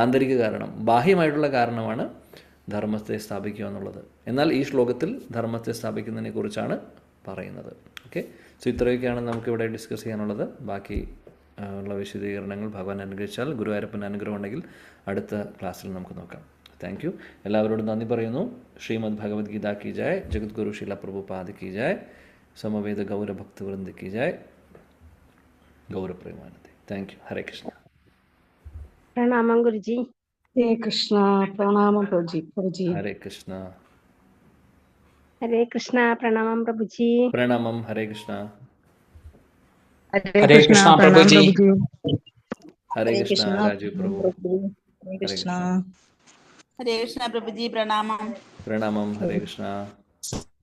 ആന്തരിക കാരണം. ബാഹ്യമായിട്ടുള്ള കാരണമാണ് ധർമ്മത്തെ സ്ഥാപിക്കുക എന്നുള്ളത്. എന്നാൽ ഈ ശ്ലോകത്തിൽ ധർമ്മത്തെ സ്ഥാപിക്കുന്നതിനെ കുറിച്ചാണ് പറയുന്നത്. ഓക്കെ, സോ ഇത്രയൊക്കെയാണ് നമുക്കിവിടെ ഡിസ്കസ് ചെയ്യാനുള്ളത്. ബാക്കി ഉള്ള വിശദീകരണങ്ങൾ ഭഗവാൻ അനുഗ്രഹിച്ചാൽ, ഗുരുവായൂരപ്പൻ്റെ അനുഗ്രഹം ഉണ്ടെങ്കിൽ അടുത്ത ക്ലാസ്സിൽ നമുക്ക് നോക്കാം. Thank you. എല്ലാവരോടും നന്ദി പറയുന്നു. ശ്രീമദ് ഭഗവത്ഗീത കി ജയ്, ജഗദ്ഗുരു ശീല പ്രഭുപാദ് കി ജയ്, സമവേത ഗൗര ഭക്തവൃന്ദ കി ജയ്, ഗൗര പ്രേമാനന്ദേ. Thank you. ഹരേ കൃഷ്ണ. പ്രണാമം ഗുരുജി. ഹരേ കൃഷ്ണ. പ്രണാമം പ്രഭുജി. ഹരേ കൃഷ്ണ. ഹരേ കൃഷ്ണ. പ്രണാമം പ്രഭുജി. പ്രണാമം. ഹരേ കൃഷ്ണ. ഹരേ കൃഷ്ണ. പ്രഭുജി. ഹരേ കൃഷ്ണ. രാജീവ് പ്രഭു. ഹരേ കൃഷ്ണ. ഹരേ കൃഷ്ണ പ്രഭുജി. പ്രണാമം. പ്രണാമം. ഹരേ കൃഷ്ണ.